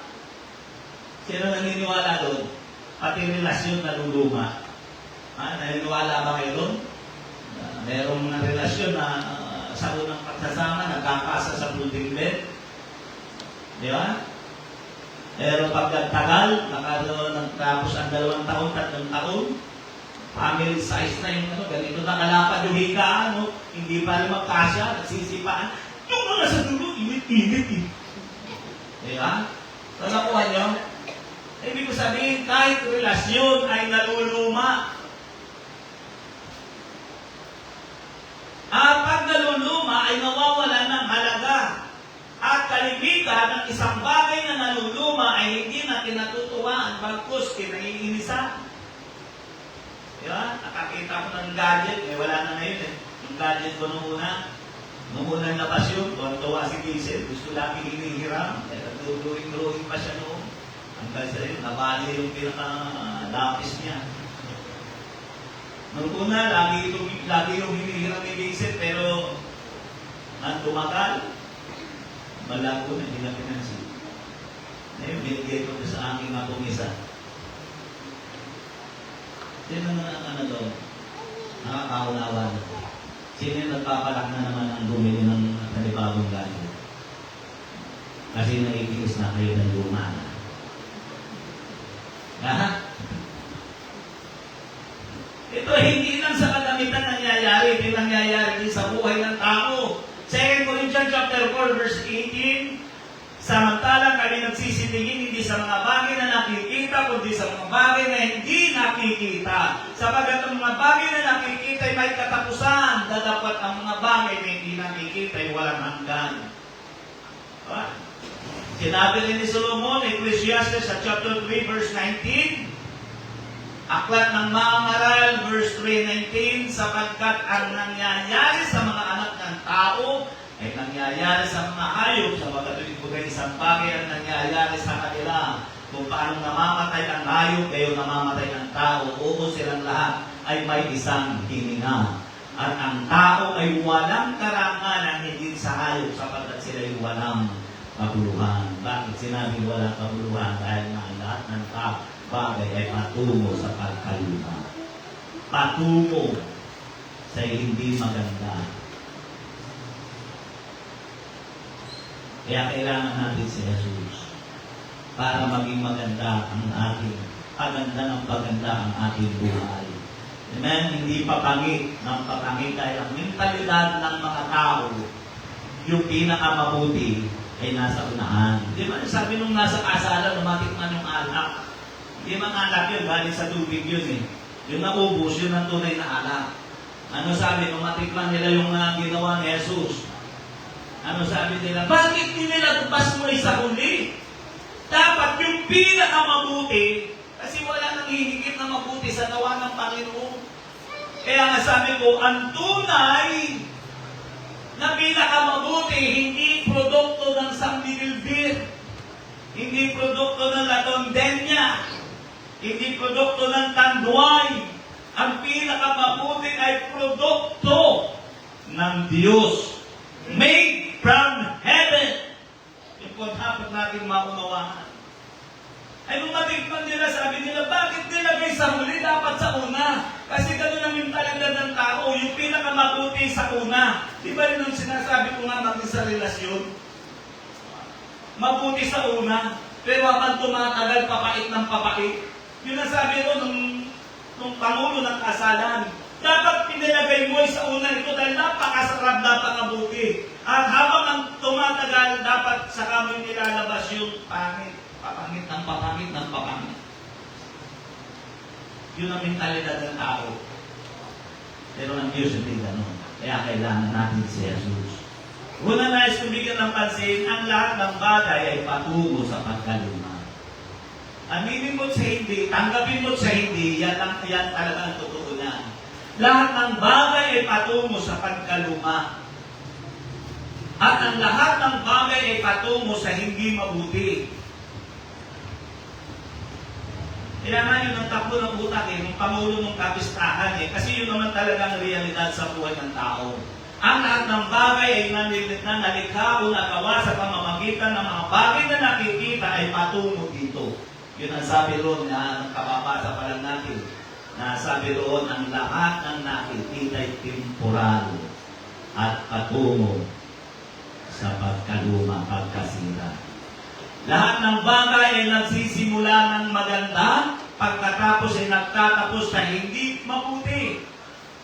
Sino naniniwala doon? Pati relasyon naluluma. Naniniwala ba kayo doon? Merong mga relasyon na sa unang pagsasama, nagkakasa sa floating bed. Di ba? Pero pag nagtagal, nagtapos ang 2 taon, 3 taon, family size na yung ganito na kalapad yung higaan, hindi pa rin magkasya, nagsisipaan. Yung mga sa dulo, init-init eh. Di ba? So, nakuha nyo? Ibig ko sabihin, kahit relasyon ay naluluma. At pag naluluma ay nawawala ng halaga. At kalimitan ng isang bagay na naluluma ay hindi na kinatutuwaan, bagkus kinaiinisan. Diba? Nakakita ko ng gadget, wala na ngayon eh. Yung gadget ko nung unang labas yun, tuwa si Diesel, gusto lagi hinihiram, drawing pa siya noon. Hanggang sa yun, nabali yung pinaka-lapis niya. Nung una, lagi yung hinihiram ni Diesel, pero nang tumagal, malago na, hindi na pinansin. Ngayon, binigay ko sa aking akong isa. Sino na doon? Nakakaunawa na. Sino yung nagpapalak na naman ang bumili ng panibagong gadget? Kasi naiinis na kayo ng luma na. Ito hindi lang sa kagamitan nangyayari, hindi nangyayari din sa buhay ng tao. 2 Corinthians chapter 4 verse 18, samantalang kami nagsisitingin hindi sa mga bagay na nakikita, kundi sa mga bagay na hindi nakikita. Sapagat ang mga bagay na nakikita ay may katapusan, dapat ang mga bagay na hindi nakikita ay walang hanggan. Sinabi rin ni Solomon, Ecclesiastes sa chapter 3 verse 19, Aklat ng Mangaral, verse 3:19, sapagkat ang nangyayari sa mga anak ng tao ay nangyayari sa mga hayop, sapagkat ibigay isang bagay ang nangyayari sa kanila. Kung paano namamatay ang hayop, kayo namamatay ang tao, oo silang lahat ay may isang hininga. At ang tao ay walang karangalan higit sa hayop, sapagkat sila ay walang kabuluhan. Bakit sinabi walang kabuluhan? Dahil nga lahat ng tao bagay ay patungo sa pagkaluma. Patungo sa hindi maganda. Kaya kailangan natin si Jesus para maging maganda ang ating paganda ng paganda ang ating buhay. Amen? Hindi papangit ng papangit dahil ang mentalidad ng mga tao, yung pinakamabuti ay nasa unahan. Di ba sabi nung nasa kasalan, lumatikman yung alak. Hindi mga alak yun, galing sa tubig yun eh. Yung naubos, yun ang tunay na alak. Ano sabi, nung matikman nila yung ginawa ni Jesus? Ano sabi nila? Bakit nilagpas mo sa huli? Dapat yung pinakamabuti, kasi wala nang hihigit na mabuti sa gawa ng Panginoon. Kaya nga sabi ko, ang tunay na pinakamabuti, hindi produkto ng San Miguel Beer, hindi produkto ng Latondenya, hindi produkto ng Tanduay. Ang pinakamabuti ay produkto ng Diyos. Made from heaven. Yung po dapat natin maunawaan. Ay nung matikman nila, sabi nila, bakit nilagay sa huli? Dapat sa una. Kasi gano'n ang mentalidad ng tao, yung pinakamabuti sa una. Di ba rin ang sinasabi ko nga natin sa relasyon? Mabuti sa una, pero habang tumatagal, papait ng papait. Yun ang sabi ko nung Pangulo ng Kasalan, Dapat pinilagay mo sa una ito dahil napakasarap, napakabuti. At habang ang tumatagal, dapat saka mo nilalabas yung pangit. Papangit ng papangit ng papangit. Yun ang mentalidad ng tao. Pero ang Diyos hindi ganun. Kaya kailangan natin si Jesus. Una nais kong bigyan ng pansin, ang lahat ng bagay ay patungo sa pagkaluma. Aminin mo sa hindi, tanggapin mo sa hindi, yan talaga ang totoo niyan. Lahat ng bagay ay patungo sa pagkaluma. At ang lahat ng bagay ay patungo sa hindi mabuti. Kailangan yun ang takbo ng utak ng Pangulo ng Kapistahan kasi yun naman talaga ang realidad sa buhay ng tao. Ang lahat ng bagay ay nalikha o nagawa sa pamamagitan ng mga bagay na nakikita ay patungo dito. Yun ang sabi roon na kababasa pa lang natin. Na sabi roon, ang lahat ng nakikita ay temporal at patungo sa pagkaluma, pagkasira. Lahat ng bagay ay nagsisimula ng maganda, pagkatapos ay nagtatapos sa hindi mabuti.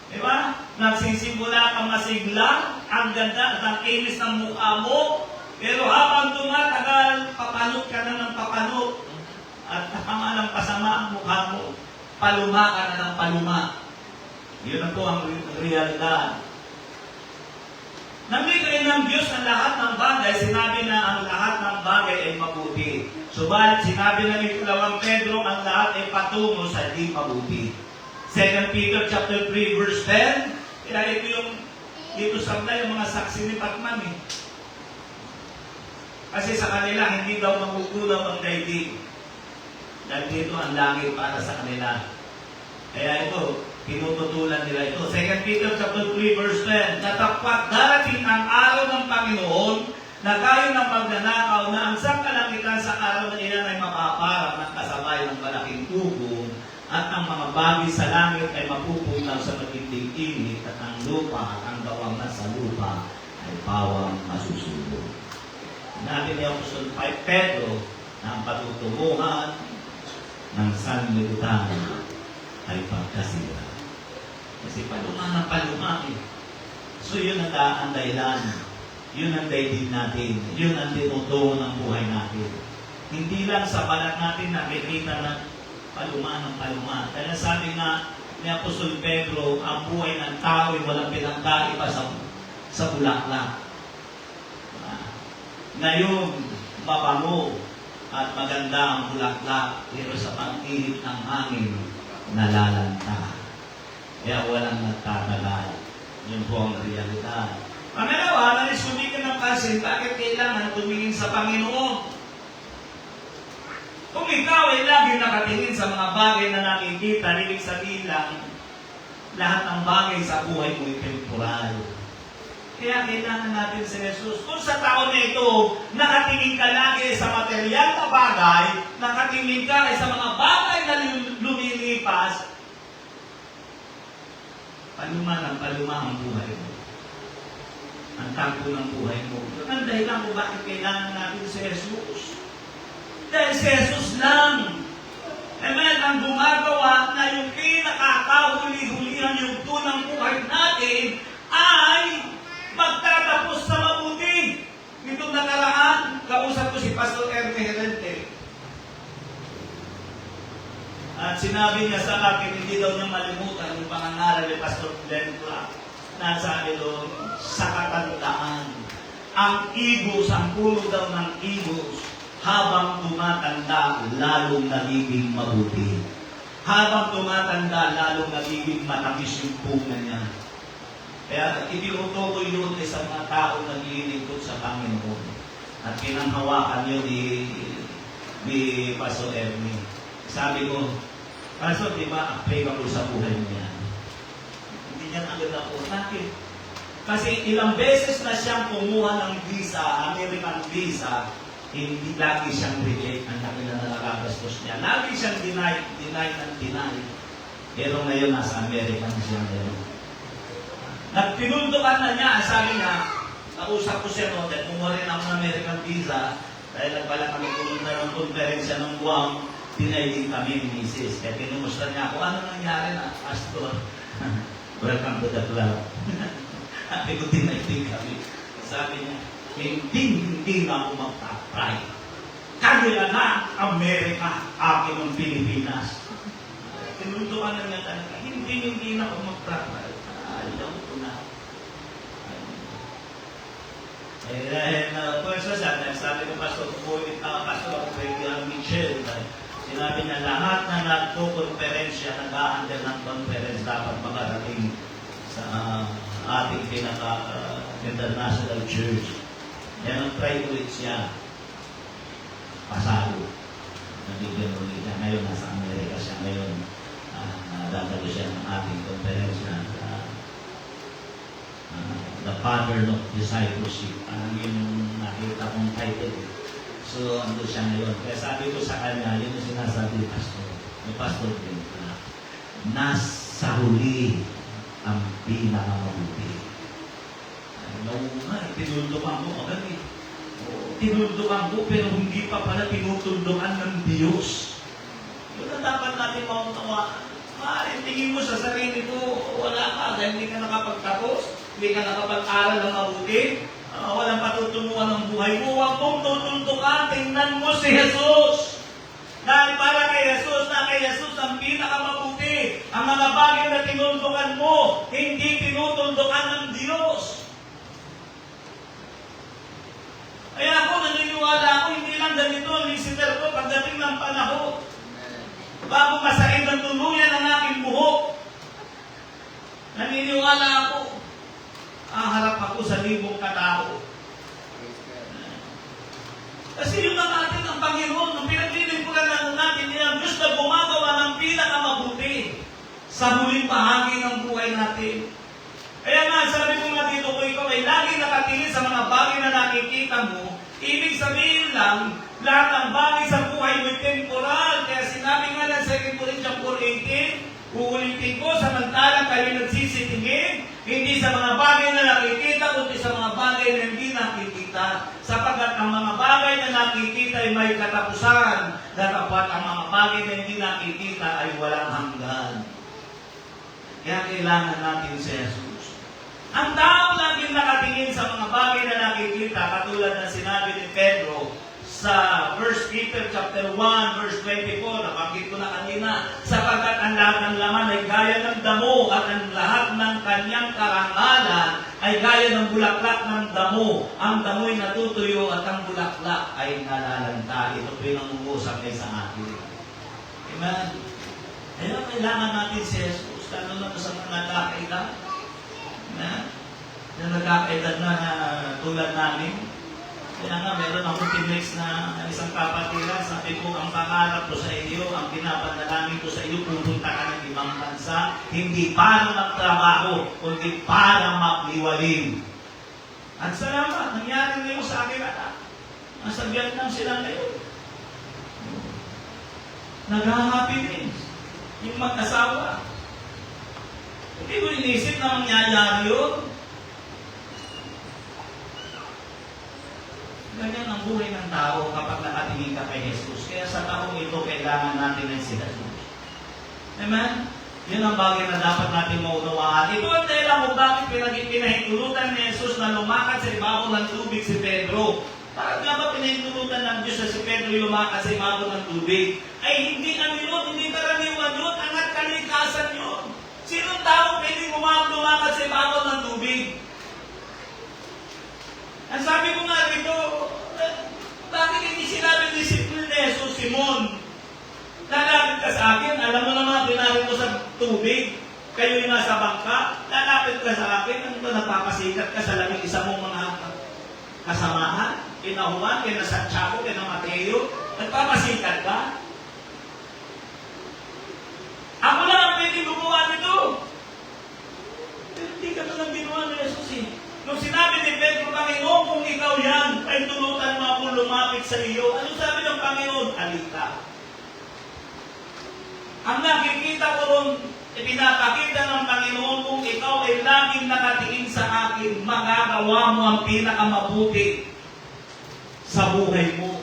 Diba? Nagsisimula ka masigla, ang ganda at ang inis ng mukha mo, pero habang tumatagal, papanot ka na ng papanot. At nakama ng pasama ang mukha mo, paluma ka na ng paluma. Yun na po ang realidad. Namigay ng Diyos ang lahat ng bagay, sinabi na ang lahat ng bagay ay mabuti. Subalit sinabi na ni Pedro, ang lahat ay patungo sa di mabuti. 2 Peter chapter 3 verse 10, kaya dito sabla yung mga saksi ni Pacman Kasi sa kanila, hindi daw magugulaw ang daigdig. Dahil dito ang langit para sa kanila. Kaya ito, pinututulan nila ito. 2 Peter chapter 3 verse 10, natapwat darating ang araw ng Panginoon na kayo ng magnanakaw na ang sangkalangitan sa araw na iyan ay mapaparang ng kasabay ng malaking tubong at ang mga bagay sa langit ay mapupunaw sa matinding init at ang lupa at ang gawang nasa lupa ay pawang masusubo. Natin ni Apostol Pedro na ang patutunguhan ng sanlibutan ay pagkasira. Kasi paluma ng paluma So yun ang dahilan. Yun ang dahilan natin. Yun ang tinutungo ng buhay natin. Hindi lang sa balat natin nakikita na paluma ng paluma. Kaya sabi nga ni Apostol Pedro, ang buhay ng tao ay walang pinagkaiba sa bulaklak. Ngayon, mabango at maganda ang bulaklak, pero sa pag-ihip ng hangin, nalalanta. Kaya walang nagtatagal. Yun po ang realidad. Pangalawa, nais kumikin ng pansin, bakit kailangan tumingin sa Panginoon? Kung ikaw ay lagi nakatingin sa mga bagay na nakikita, ibig sabihin lang, lahat ng bagay sa buhay mo ay temporal. Kaya kailangan natin si Jesus. Kung sa taon na ito, nakatingin ka lagi sa material na bagay, nakatingin ka sa mga bagay na lumilipas, paluma ang buhay mo. Ang tampo ng buhay mo. Ang dahilan kung bakit kailangan natin si Jesus. Dahil si Jesus lang. Amen, ang gumagawa na yung pinakakahuli-hulihan yung tunang buhay natin ay magtatapos sa mabuti. Nitong nakaraan, kausap ko si Pastor Ernie Herente. At sinabi niya sa akin, hindi daw niya malimutan yung pangangaral ni Pastor Glenn Clark. Nasabi doon, sa katandaan, ang igos, ang puno daw ng igos, habang tumatanda, lalong nagiging mabuti. Habang tumatanda, lalong nagiging matamis yung bunga niya. Kaya itinutukoy yun sa mga tao na nililingkod sa Panginoon. At pinanghawakan yun ni Pastor Ernie. Sabi ko, Pastor, di ba applicable sa buhay mo yan? Hindi niya agad ako. Bakit? Kasi ilang beses na siyang kumuha ng visa, American visa, hindi lagi siyang reject ang laki na nakagastos niya. Lagi siyang deny. Pero ngayon nasa Amerika na siya ngayon. Nagpinundukan na niya, sabi niya, nausap ko siya noon, dahil kumuha rin ako ng American visa, dahil nagpala kami pumunta ng konferensya ng Guam, tinay din kami ni Mrs. Kaya pinumusta niya ako, ano nangyari na, Pastor? welcome to the club. Sabi ko, tinaiting kami. Sabi niya, hindi na ako magpa-pry. Kanila na Amerika, akin ang Pilipinas. Tinundukan na niya talaga, hindi na ako magpa-pry. Ayaw ko na. Dahil pwersa siya, sabi ko, Pastor Michelle, sinabi niya, lahat na nagpo-konferensya, nag-a-under ng conference, dapat makarating sa ating international church. Yan ang try ulit siya. Pasalo. Nabigyan ulit niya. Ngayon, nasa Amerika siya. Ngayon, dadalo siya ng ating konferensya. The Pattern of Discipleship. Yung nakita kong title. So, ando siya ngayon. Kaya sabi ko sa kanya, yun yung sinasabi ni Pastor Ben, nasa huli ang pinakamabuti. Noong nga, tinuldukan ko agad eh. Tinuldukan ko, pero hindi pa pala tinutuldukan ng Diyos. Yun ang dapat natin maunawaan. Maaaring tingin mo sa sarili ko, wala ka, dahil hindi ka nakapagtapos, hindi ka nakapag-aral ng mabuti, walang patutunguhan ng buhay mo, huwag mong tutuldukan, tingnan mo si Jesus. Dahil para kay Jesus, ang pinakamabuti. Ang mga bagay na tinuldukan mo, hindi tinutuldukan ng Diyos. Kaya ako, naniniwala ako, hindi lang ganito ang visitor ko pagdating ng panahon. Bago masain ng tuluyan ang aking buhok, naniniwala ako, harap ako sa libong katao. Kasi yung natin ang Panginoon, nung pinaglilingkuran lang natin, ang Diyos na gumagawa ng pinakamabuti sa huling bahagi ng buhay natin. Kaya nga, sabi ko nga dito, kung ikaw ay lagi nakatingin sa mga bagay na nakikita mo, ibig sabihin lang, lahat ng bagay sa buhay mo temporal. Kaya sinabi nga ng 2 Corinthians 4:18, uulitin ko, samantalang kayo nagsisitingin, hindi sa mga bagay na nakikita, kundi sa mga bagay na hindi nakikita. Sapagkat ang mga bagay na nakikita ay may katapusan, dapat ang mga bagay na hindi nakikita ay walang hanggan. Kaya kailangan natin si Jesus. Ang tao laging nakatingin sa mga bagay na nakikita, katulad ng sinabi ni Pedro sa 1 Peter chapter 1, verse 24, nabanggit ko na kanina, sapagkat ang lahat ng laman ay gaya ng damo at ang lahat ng kanyang karangalan ay gaya ng bulaklak ng damo. Ang damo'y natutuyo at ang bulaklak ay nalalanta. Ito pinangungusap ay sa akin. Amen? Kaya kailangan natin si Jesus, lalo na sa mga nagkakaedad, na nagkakaedad na tulad namin. Kaya nga, meron akong tinext na isang kapatiran, sabi ko, ang pangarap ko sa iyo, ang pinapanalangin ko sa iyo, pupunta ka ng ibang bansa, hindi para magtrabaho, kundi para magliwalim. At salamat, nangyari na yun sa akin, anak. Nasa Vietnam sila ngayon. Nag-happiness. Yung mag-asawa. Hindi ko inisip na mangyayari yun. Ganyan ang buhay ng tao kapag nakatingin ka kay Jesus. Kaya sa taong ito, kailangan natin ng si Jesus. Amen? Yun ang bagay na dapat natin maunawaan. Ito ang dahilan kung bakit pinahintulutan ni Jesus na lumakad sa ibabaw ng tubig si Pedro. Bakit nga ba pinahintulutan ng Diyos na si Pedro lumakad sa ibabaw ng tubig? Ay hindi ano yun, hindi karaniwan yun, angat kalikasan yun. Sinong tao pwedeng lumakad sa ibabaw ng tubig? Ang sabi ko nga rito, bakit hindi sinabi ni Jesus, Simon, lalapit ka sa akin, alam mo naman, pinarin ko sa tubig, kayo yung nasa bangka, lalapit ka sa akin, ano ba napapasikat ka sa lamig isa mong mga kasamahan, kina Juan, kina Santiago, kina Mateo, nagpapasikat ka? Ako lang ang pwedeng gumawa nito. Pero hindi ka nalang ginawa ni Jesus eh. Nung sinabi ni Pedro, Panginoon, kung ikaw yan, ay tulutan mo ako lumapit sa iyo. Ano sabi ng Panginoon? Halika. Ang nakikita ko ron, ipinapakita ng Panginoon, kung ikaw ay laging nakatingin sa akin, magagawa mo ang pinakamabuti sa buhay mo.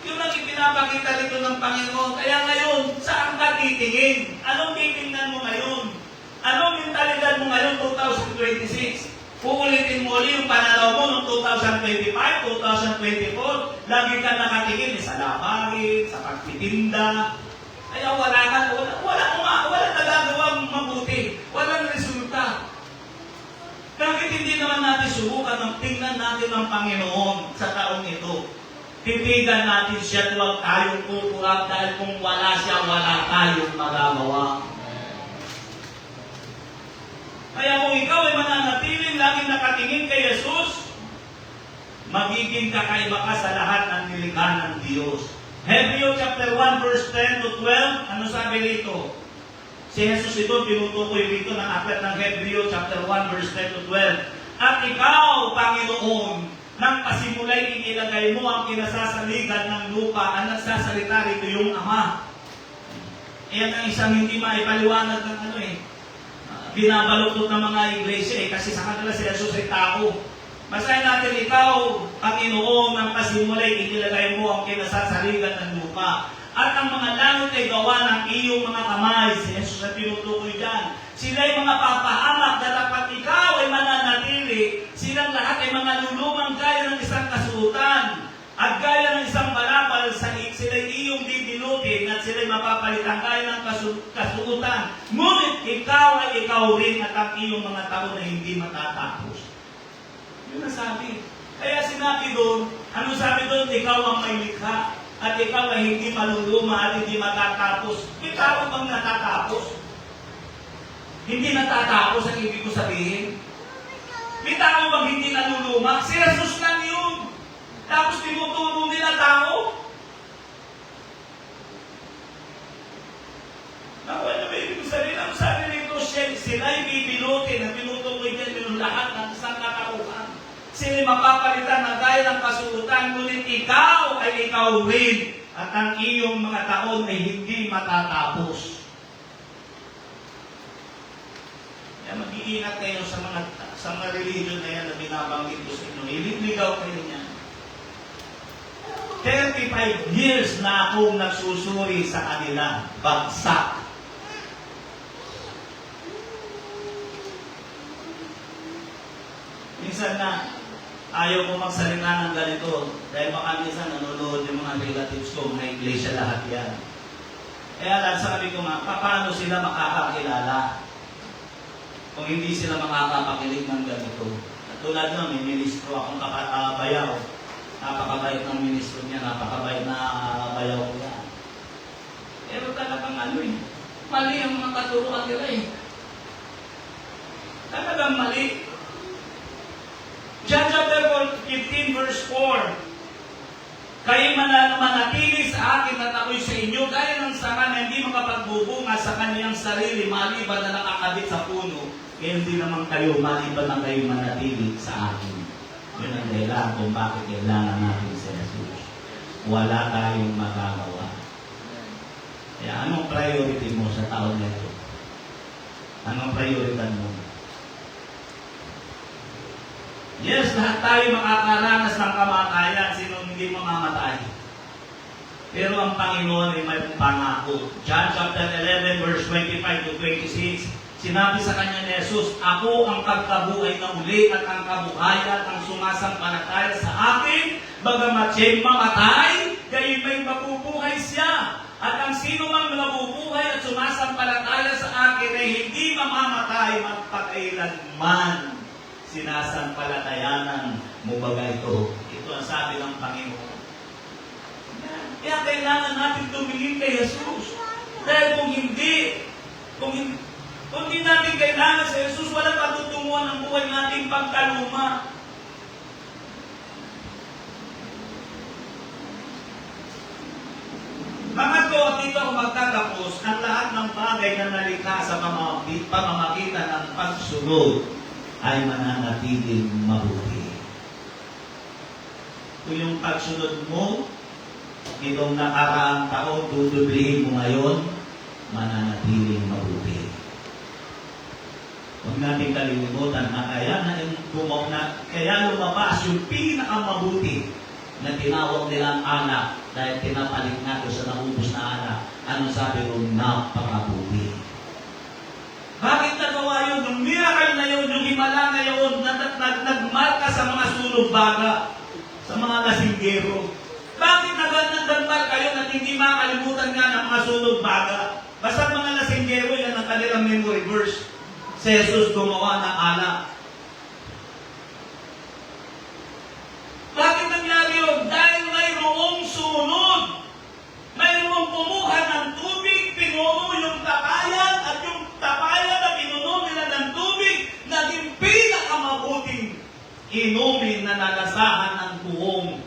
Yun ang ipinapakita rito ng Panginoon. Kaya ngayon, saan ka titingin? Anong titingnan mo ngayon? Anong mentalidad mo ngayon 2026? Uulitin mo ulit yung pananaw mo noong 2025, 2024, lagi ka nakatingin sa labahin, sa pagtitinda. Kaya wala nagagawang mabuti, walang resulta. Bakit hindi naman natin subukan ng tingnan natin ang Panginoon sa taong ito? Titigan natin siya, huwag tayong kukurap dahil kung wala siya, wala tayong magagawa. Kaya kung ikaw ay mananatiling laging nakatingin kay Jesus, magiging kakaiba ka sa lahat ng nilikha ng Diyos. Hebreo chapter 1 verse 10 to 12, ano sabi rito? Si Jesus ito, tinutukoy rito ng aklat ng Hebreo chapter 1 verse 10 to 12. At ikaw, Panginoon, nang pasimulay inilagay mo ang kinasasaligan ng lupa, ang nagsasalita rito yung Ama. Iyan ang isang hindi maipaliwanag ng binabaluktot ng mga iglesia kasi sa kanila si Jesus ay tao. Basahin natin, ikaw, Panginoon, ang pasimulay, inilagay mo ang kinasasaligan ng lupa. At ang mga langit ay gawa ng iyong mga kamay. Si Jesus na tinutukoy dyan. Sila ay mga papahamak na dapat ikaw ay mananatili. Silang lahat ay mga lulumang gaya ng isang kasuotan. At gaya ng isang balapal sa sila'y iyong didilutin at sila'y mapapalitan gaya ng kasuotan. Ngunit ikaw ay ikaw rin at ang iyong mga taon na hindi matatapos. Yun ang sabi. Kaya sinabi doon, ano sabi doon? Ikaw ang may likha at ikaw ay hindi maluluma at hindi matatapos. Ikaw ang bang natatapos? Hindi natatapos ang ibig ko sabihin. May tao bang hindi naluluma? Si Jesus lang yun. Tapos tinuturo nila tao. Ano ba ibig sabihin? Ang sabi nito, sila'y bibilutin at tinutukoy din yung lahat ng isang katauhan. Sila'y mapapalitan na gaya ng kasuotan, ngunit ikaw ay ikaw rin at ang iyong mga taon ay hindi matatapos. Kaya mag-iingat kayo sa mga religion na yan na binabanggit ko sa inyo. Ililigaw kayo niya. 35 years na akong nagsusuri sa kanila. Bagsak. Minsan na, ayaw ko magsalita ng ganito. Dahil baka minsan nanonood yung mga relatives ko, mga iglesia lahat yan. Kaya lang sabi ko nga, paano sila makakakilala kung hindi sila makakapakilig ng ganito? At tulad nun, may ministro akong bayaw. Napakabait ng ministro niya, napakabait na bayaw niya. Pero talagang mali ang mga katuruan nila Talagang mali. John chapter 15 verse 4. Kayo manatili sa akin at ako'y sa inyo, gaya ng saka na hindi makapagbubunga sa kaniyang sarili, maliban na nakakabit sa puno, kaya hindi naman kayo, maliban na kayo manatili sa akin. Yun ang dahilan kung bakit kailangan natin si Jesus. Wala tayong magagawa. Kaya anong priority mo sa taon na ito? Anong priority mo? Yes, lahat tayo makakaranas ng kamatayan. Sino hindi mamamatay? Pero ang Panginoon ay may pangako. John chapter 11 verse 25 to 26. Sinabi sa kanya ni Jesus, ako ang pagkabuhay na uli at ang kabuhayan ang sumasampalataya sa akin, bagamat siya'y mamatay, gayon may mabubuhay siya. At ang sino mang nabubuhay at sumasampalataya sa akin ay hindi mamamatay magpakailanman. Sinasampalatayanan mo ba ito? Ito ang sabi ng Panginoon. Kaya kailangan natin tumingin kay Jesus. Dahil kung hindi natin kailangan sa Jesus, walang patutunguhan ng buhay nating pagkaluma. Pangatlo, at dito ako magtatapos, ang lahat ng bagay na nalikha sa pamamagitan ng pagsunod ay mananatiling mabuti. Kung yung pagsunod mo, itong nakaraang taon, tutublihin mo ngayon, mananatiling mabuti. Huwag natin kalilimutan na kaya lumabas yung pinakamabuti na tinawag nilang anak dahil tinapalit nga doon sa naubos na anak. Anong sabi ko? Napakabuti. Bakit nagawa yung miracle na yun, yung himala na yun, nagmarka sa mga sunog baga, sa mga lasinggero. Bakit nagmarka yun at hindi makalimutan nga ng mga sunog baga? Basta mga lasinggero, yan ang kanilang memory verse. Si Jesus gumawa ng alak. Bakit nangyari yun? Dahil mayroong sunod. Mayroong kumuha ng tubig, pinuno yung tapayan, at yung tapayan na pinuno nila ng tubig, naging pinakamabuting inumin na nalasahan ng buong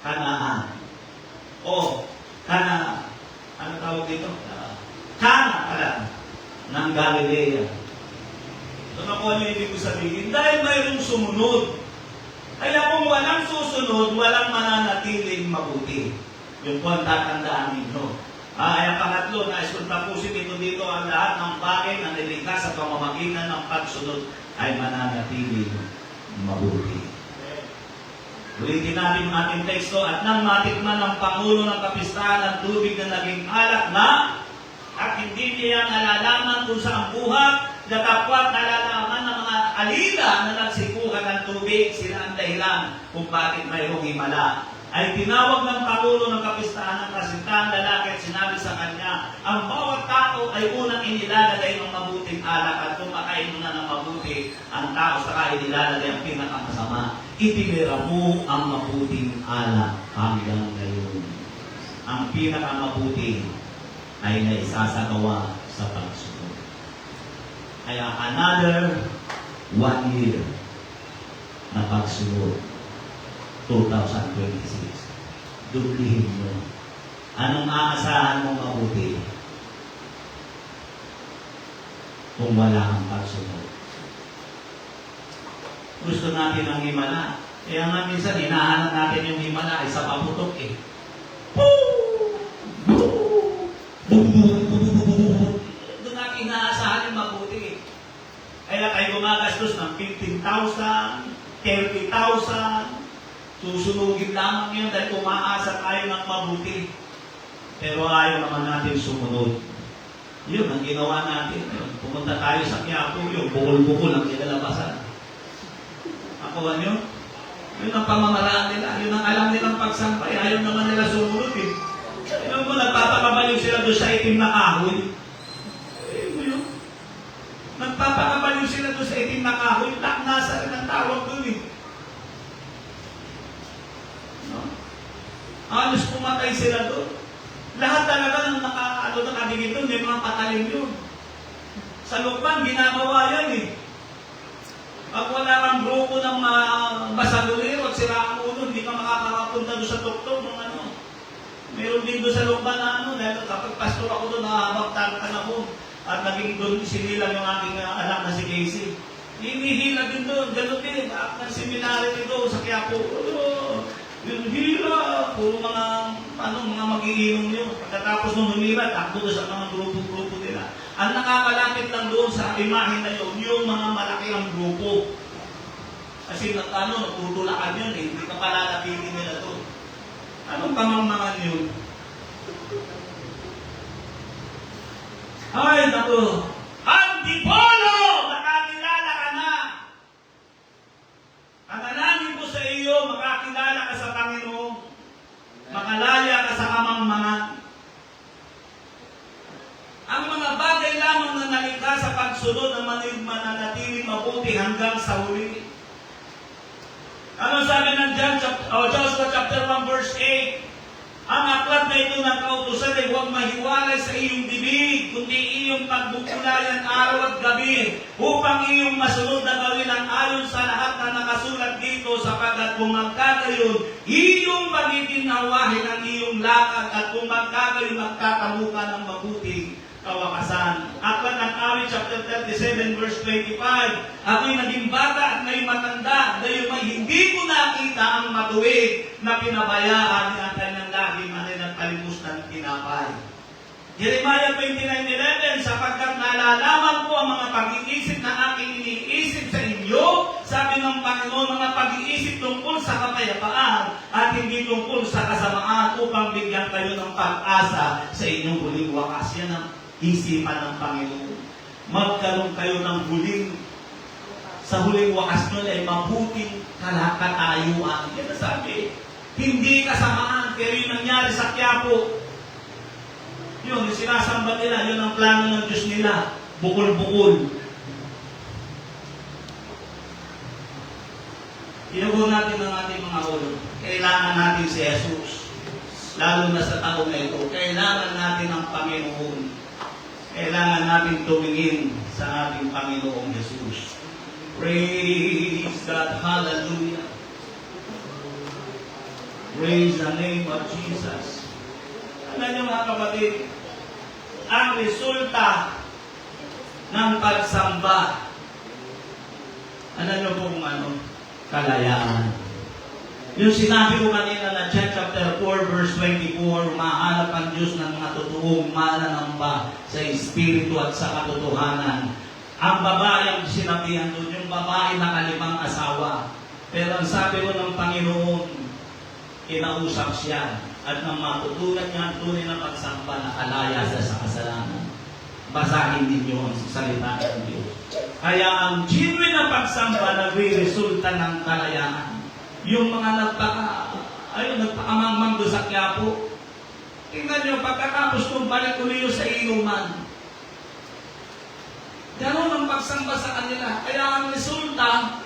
Kanaan. O, Kana, ano tawag dito? Kana pala, ng Galilea. So, ano yung ibig ko sabihin? Dahil mayroong sumunod. Kaya kung walang susunod, walang mananatiling mabuti. Yung po ang tatandaan ninyo. Ang pangatlo, nais kong tapusin dito ang lahat ng bagay na nilikha sa pamamagitan ng pagsunod ay mananatiling mabuti. Ulitin natin yung ating teksto, at nang matikman ng Pangulo ng Kapistahan ng tubig na naging alak na, at hindi niya nalalaman kung saan buhat, datapwat nalalaman ng mga alila na nagsikuhan ng tubig, sila ang dahilan kung bakit mayroong himala. Ay tinawag ng Pangulo ng Kapistahan ng kasintahan lalaki at sinabi sa kanya, ang bawat tao ay unang inilalagay ng mabuting alak, at kung makain mo na ng mabuti, ang tao saka inilalagay ang pinakamasama. Itinira mo ang mabuting alak hanggang ngayon. Ang pinakamabuti ay naisasagawa sa pagsunod. Kaya another 1 year na pagsunod. 2026. Dublihin mo. Anong aasahan mong mabuti kung wala kang pagsunod? Gusto natin ang himala. Kaya nga minsan, hinahanap natin yung himala ay sa paputok eh. Doon natin inaasahan yung mabuti eh. Kaya kayo gumagastos ng 15,000, 30,000, susunugin lamang yun dahil umaasa tayo ng mabuti. Pero ayaw naman natin sumunod. Yun ang ginawa natin. Pumunta tayo sa Quiapo, yung bukol-bukol ang kinalabasan. Ako nyo? Yun ang pamamaraan nila. Yun ang alam nilang pagsampay. Ayaw naman nila sumunod eh. Alam mo, nagpapakabaliw sila doon sa itim na kahoy. Ayun mo yun. Nagpapakabaliw sila doon sa itim na kahoy. Nasa rin ang tawag doon eh. Halos pumatay sila doon. Lahat talaga ng nakadikit doon, may mga patalim yun. Sa Lukban, ginagawa yan eh. Pag wala kang grupo ng basagulero at siraan ulo, hindi ka makakapunta doon sa tuktok ng ano. Meron din doon sa Lukban na ano, dahil kapag pastor ako doon, nakahabag ako. At naging doon sinilang yung aking anak na si Casey. Hinihila din doon, gano'n din. Ang seminary nito sa Quiapo. Yung hila, puro mga magiinom yun. Pagkatapos nung humila, takbo doon sa mga grupo-grupo nila. Ang nakakalapit lang doon sa imahe na yun, yung mga malaki ang grupo. Kasi nagtutulakan yun eh, hindi ka palalapitin nila doon. Anong pamangmangan yun? Ay, naku! Antipolo! Makakilala ka na! Panalangin ko sa iyo, makakilala ka sa Panginoon, makalaya ka sa kamangmangan. Ang mga bagay lamang na nalikha sa pagsunod na mananatiling mabuti hanggang sa huli. Ano sabi ng Joshua chapter 1 verse 8? Ang aklat na ito ng kautusan ay huwag mahiwalay sa iyong bibig, kundi iyong pagbukulayan araw at gabi, upang iyong masunod na gawin ang ayon sa lahat na nakasulat dito, sapagkat kung magkagayon, iyong magiginawahin ang iyong lakad, at kung magkagayon, magtatamu ka ng mabuting kawakasan. Aklat ng Awit chapter 37 verse 25. Ako'y naging bata at may matanda, gayon may hindi ko nakita ang matuwid na pinabayaan ni ang kanyang lahi manay ng kalimus ng tinapay. Jeremiah 29:11, sapagkat nalalaman ko ang mga pag-iisip na aking iniisip sa inyo, sabi ng Panginoon, mga pag-iisip tungkol sa kapayapaan at hindi tungkol sa kasamaan, upang bigyan kayo ng pag-asa sa inyong huling wakas. Yan ang isipan ng Panginoon. Magkaroon kayo ng huling sa huling wakas nun ay mabuting katayuan. Yan ang sabi. Hindi kasamaan, pero yung nangyari sa Quiapo, yun, yung sinasamba nila, yun ang plano ng Diyos nila. Bukol-bukol. Inugo natin ang ating mga ulo. Kailangan natin si Jesus. Lalo na sa taon na ito, kailangan natin ang Panginoon. Kailangan natin tumingin sa ating Panginoong Jesus. Praise God. Hallelujah. Praise the name of Jesus. Alam niyo mga kapatid, ang resulta ng pagsamba, alam niyo kung ano? Kalayaan. Yung sinabi ko kanina na John chapter 4 verse 24, mahanap ang Diyos ng mga totoong mananamba sa Espiritu at sa katotohanan. Ang babae ang sinabihan doon, yung babae na 5 asawa. Pero ang sabi ko ng Panginoon, kinausap siya at nang matutunan niya ang tunay na pagsamba na alaya sa kasalanan. Basahin ninyo ang salita ng Diyos. Kaya ang genuine na pagsamba nagre-resulta ng kalayaan. Yung mga nagpakamangmang doon sa Quiapo, tingnan nyo, pagkatapos kong balik uliyo sa inuman, gano'n ang pagsamba sa kanila. Kaya ang resulta,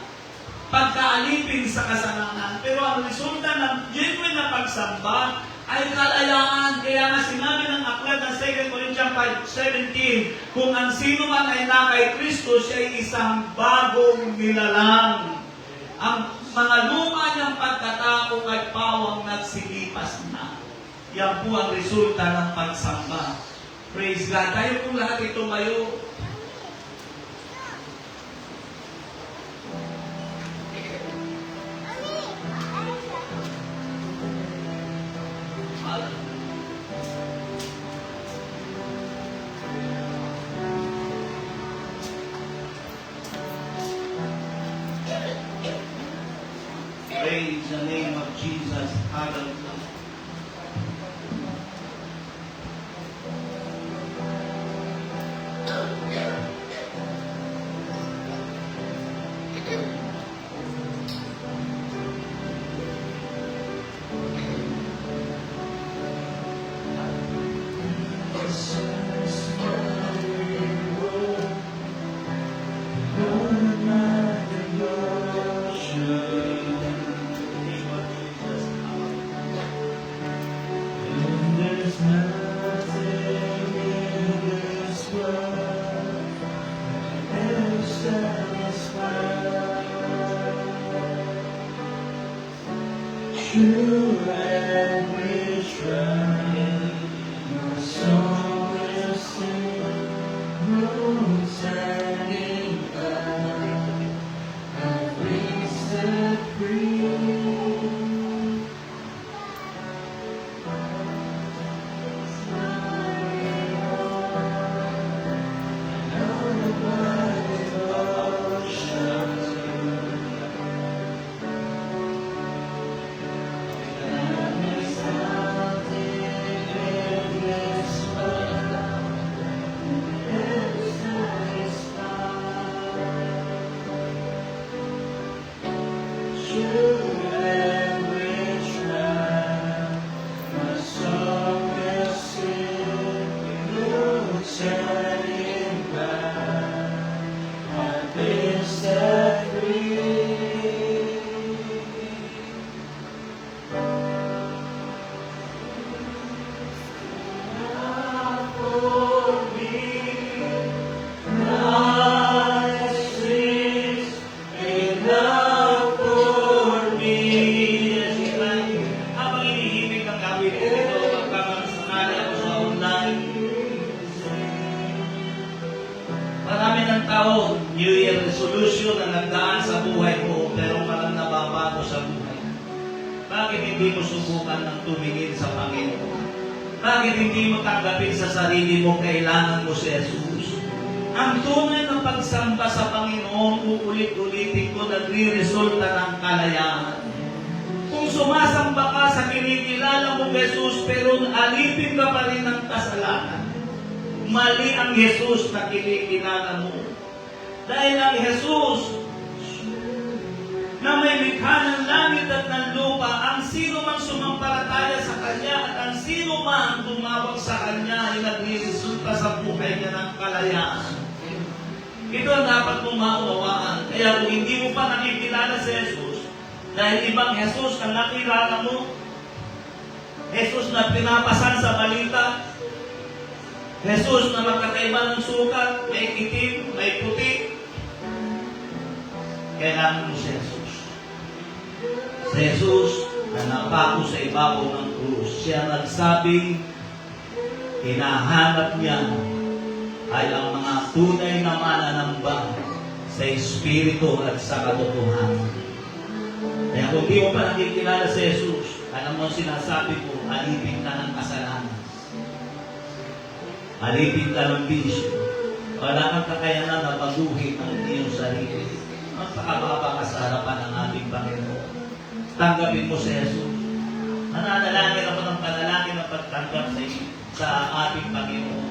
pagkaalipin sa kasalanan. Pero ang resulta ng genuine na pagsamba ay kalayaan. Kaya nga sinabi ng aklat ng 2 Corinthians 5:17, kung ang sino man ay na kay Kristo, siya ay isang bagong nilalang. Ang mga luma niyang pagkatao ay pawang nagsilipas na. Yan po ang resulta ng pagsamba. Praise God. Tayo po lahat tumayo. Praise the name of Jesus. Hallelujah. New Year resolution na nagdaan sa buhay mo pero parang nababago sa buhay. Bakit hindi mo subukan ng tumingin sa Panginoon? Bakit hindi mo tanggapin sa sarili mo kailangan mo si Jesus? Ang tunay ng pagsamba sa Panginoon, uulit-ulitin ko, nagre-resulta ng kalayaan. Kung sumasamba ka sa kinikilala mo Jesus pero alipin ka pa rin ng kasalanan, mali ang Jesus na kinikilala mo. Dahil ang Jesus, na may likha ng langit at ng lupa, ang sino mang sumampalataya sa Kanya at ang sino mang tumawag sa Kanya ay nagre-resulta sa buhay niya ng kalayaan. Ito ang dapat mong maunawaan. Kaya kung hindi mo pa nakikilala si Jesus, dahil ibang Jesus ang nakilala mo, Jesus na pinapasan sa balita, Jesus na magkakaiba ng sukat, may itim, may puti, kailangan mo si Jesus. Si Jesus na napako sa ibabaw ng krus, siya nagsabing hinahanap niya ay ang mga tunay na mananamba sa Espiritu at sa katotohanan. Kaya kung di mo pa nakikilala si Jesus, alam mo sinasabi ko, alipin ka ng kasalanan. Alipin ka ng bisyo. Wala kang kakayanan na baguhin ang iyong sarili. Magpakababa ka sa harapan ng ating Panginoon. Tanggapin mo si Jesus. Nananalangin ako ng panalangin na pagtanggap sa ating Panginoon.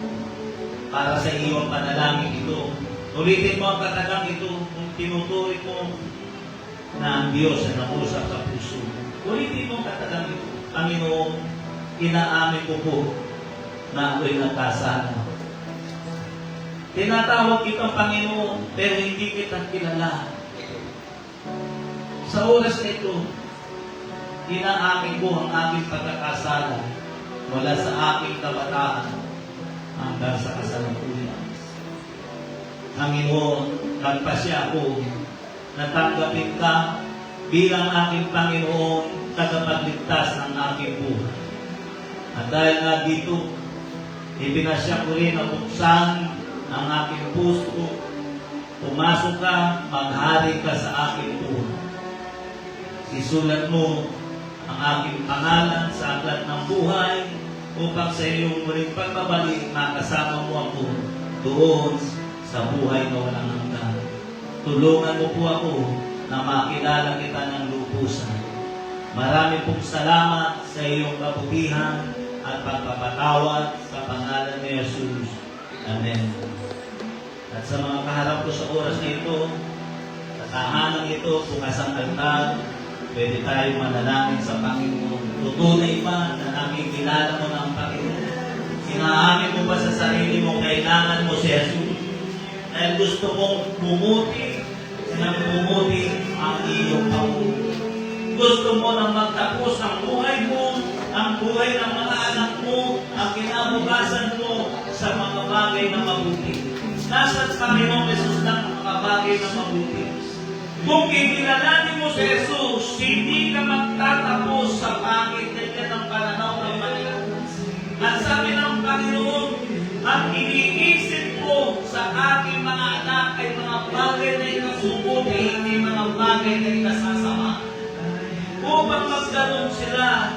Para sa iyong panalangin ito. Ulitin mo ang katagang ito kung tinutuloy mo na ang Diyos ay nakusap sa puso. Ulitin mo ang katagang ito. Panginoon, inaamin ko po na ako'y nagkasala. Tinatawag kitang Panginoon, pero hindi kita kilala. Sa oras na ito, inaamin ko ang aking pagkakasala mula sa aking kabataan hanggang sa kasalukuyan. Panginoon, nagpasya ako na tanggapin ka bilang aking Panginoon, tagapagligtas ng aking buhay. At dahil nga dito, ipinasya ko rin na buksan ang aking puso. Pumasok ka, maghari ka sa aking buhay. Isulat mo ang aking pangalan sa aklat ng buhay upang sa iyong muling pagbabalik, makasama mo ako doon sa buhay na walang hanggan. Tulungan mo po ako na makilala kita ng lubusan. Marami pong salamat sa iyong kabutihan at pagpapatawad sa pangalan ni Jesus. Amen. At sa mga kaharap ko sa oras na ito, sa tahanang ito, bukas ang altar, pwede tayo manalangin sa Panginoon. Tutunay ba na nakikilala mo na ang Panginoon? Sinaamin mo ba sa sarili mo, kailangan mo si Jesus? Dahil gusto mong bumuti, bumuti ang iyong Panginoon. Gusto mo na magtapos ang buhay mo, ang buhay ng mga anak mo, ang kinabukasan mo sa mga bagay na mabuti. Nasa Panginoon Jesus lang ang mga bagay na mabuti. Kung kikilalanin mo si Jesus, hindi ka magtatapos sa pangit ng pananaw ng Panginoon. At sabi ng Panginoon, ang iniisip ko sa aking mga anak ay mga bagay na inasubuti, hindi mga bagay na inasasama. Upang magkaroon sila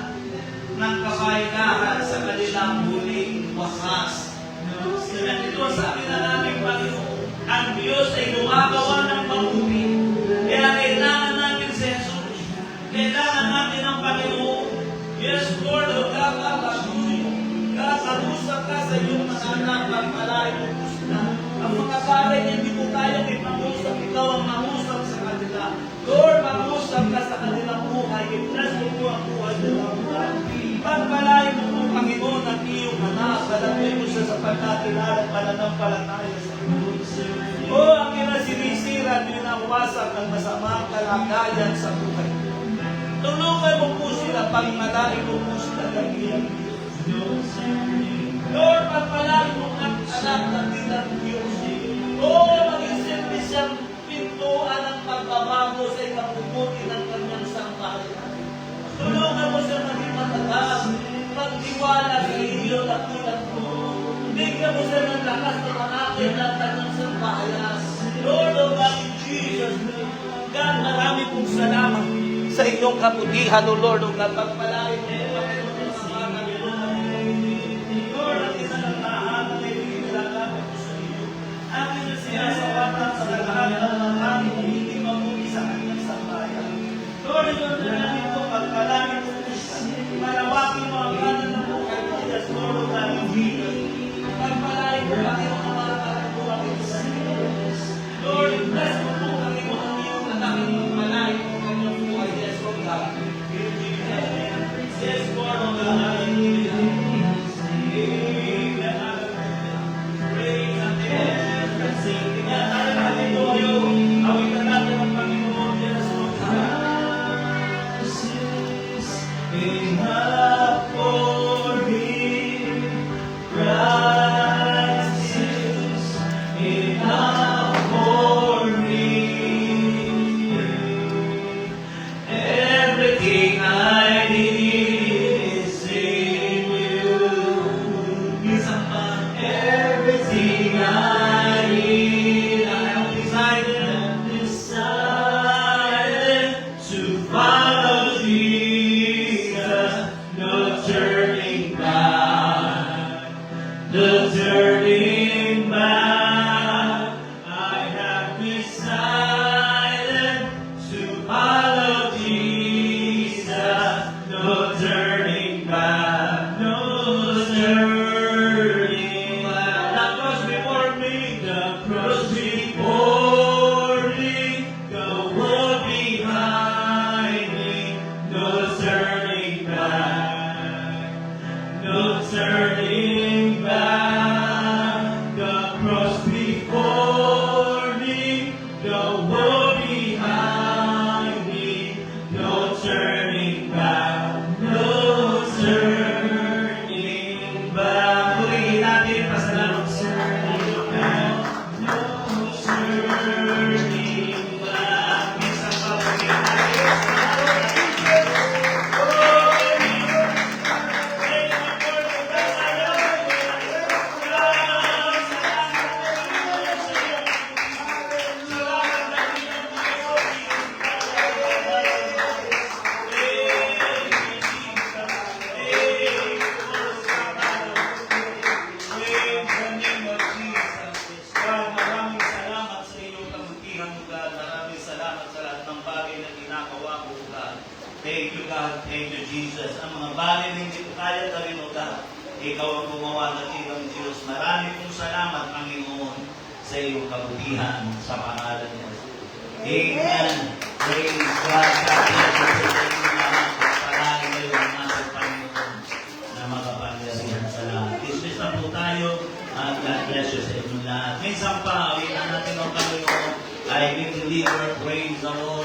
ng kapahingahan sa kanilang huling wakas. At ito sabi na namin, Panginoon, ang Diyos ay gumagawa ng mabuti. Kaya kailangan namin si Jesus. Kailangan natin ang Panginoon. Yes, Lord, O God, kakarusak ka sa iyong mga anak, pagpalain mo po sila. Ang mga bagay na hindi mo tayo ipangusap, ikaw ang mangusap sa kanila. Lord, mangusap ka sa kanilang buhay. I-bless mo po ang buhay nila. Pagpalain mo po, Panginoon, ang iyong anak. Balagay mo siya sa pagkakilala at pananampalataya sa iyo. O ang sinisirat, pinawasak ang masamang kalagayan sa buhay. Tulungan mo po sila, pangmalain mo po sila ng iyong Diyos. Lord, pagpalain mo ang anak ng ilang Diyos. O maging simple siyang pintuan ng pagbabago sa ikabubuti ng kanyang sambahayan. Tulungan mo siya maging matatas, magtiwala sa iyo at tulad mo. Bigyan mo siya ng lakas na manakit ng kanyang sambahayan. Lord, O God, in Jesus' name, God, marami pong salamat sa inyong kabutihan, O Lord, O God, pagpalain mo, Panginoon, sa mga Panginoon. Lord, ang isa ng tahanan ay pinilalaman ko sa iyo. Akin na sinasawatan sa lahat ng mga kami, hindi mabuti sa kanyang sambahayan. Lord, ito na namin ito, pagpalain mo po siya. Malawakin mo ang kanan ng buhay mo, yes, Lord, O God, in Jesus. Pagpalain mo, Panginoon, ang mga kakabuhan ito sa iyo. Lord, bless mo po, Panginoon, ang iyong anak, iyong malayo,
turning back. I have decided to follow Jesus. No turning back. No turning back. The cross before me. The cross before me. The world behind me. No turning back. No turning back. The cross before me, the world behind me. No turning back. No turning back. Purihin natin, pasalamat sa turning back. No turning back. Minsan pa purihin natin. Maraming salamat sa iyong kabutihan, God. Maraming salamat sa lahat ng bagay na ginagawa ko, God. Thank you, God. Thank you, Jesus. Ang mga bagay na hindi ko kaya gawin, O God, Ikaw ang gumawa ng Iyong Diyos. Maraming pong salamat, Panginoon, sa iyong kabutihan sa pangalan niya. Amen. Praise God. God bless you sa inyong lahat. Palagi kayo ang ating Panginoon na makapangyarihan sa lahat. Dismiss na po tayo. God bless you sa inyong lahat. Minsan pa, uwinan natin ang Panginoon. I will deliver, praise the Lord.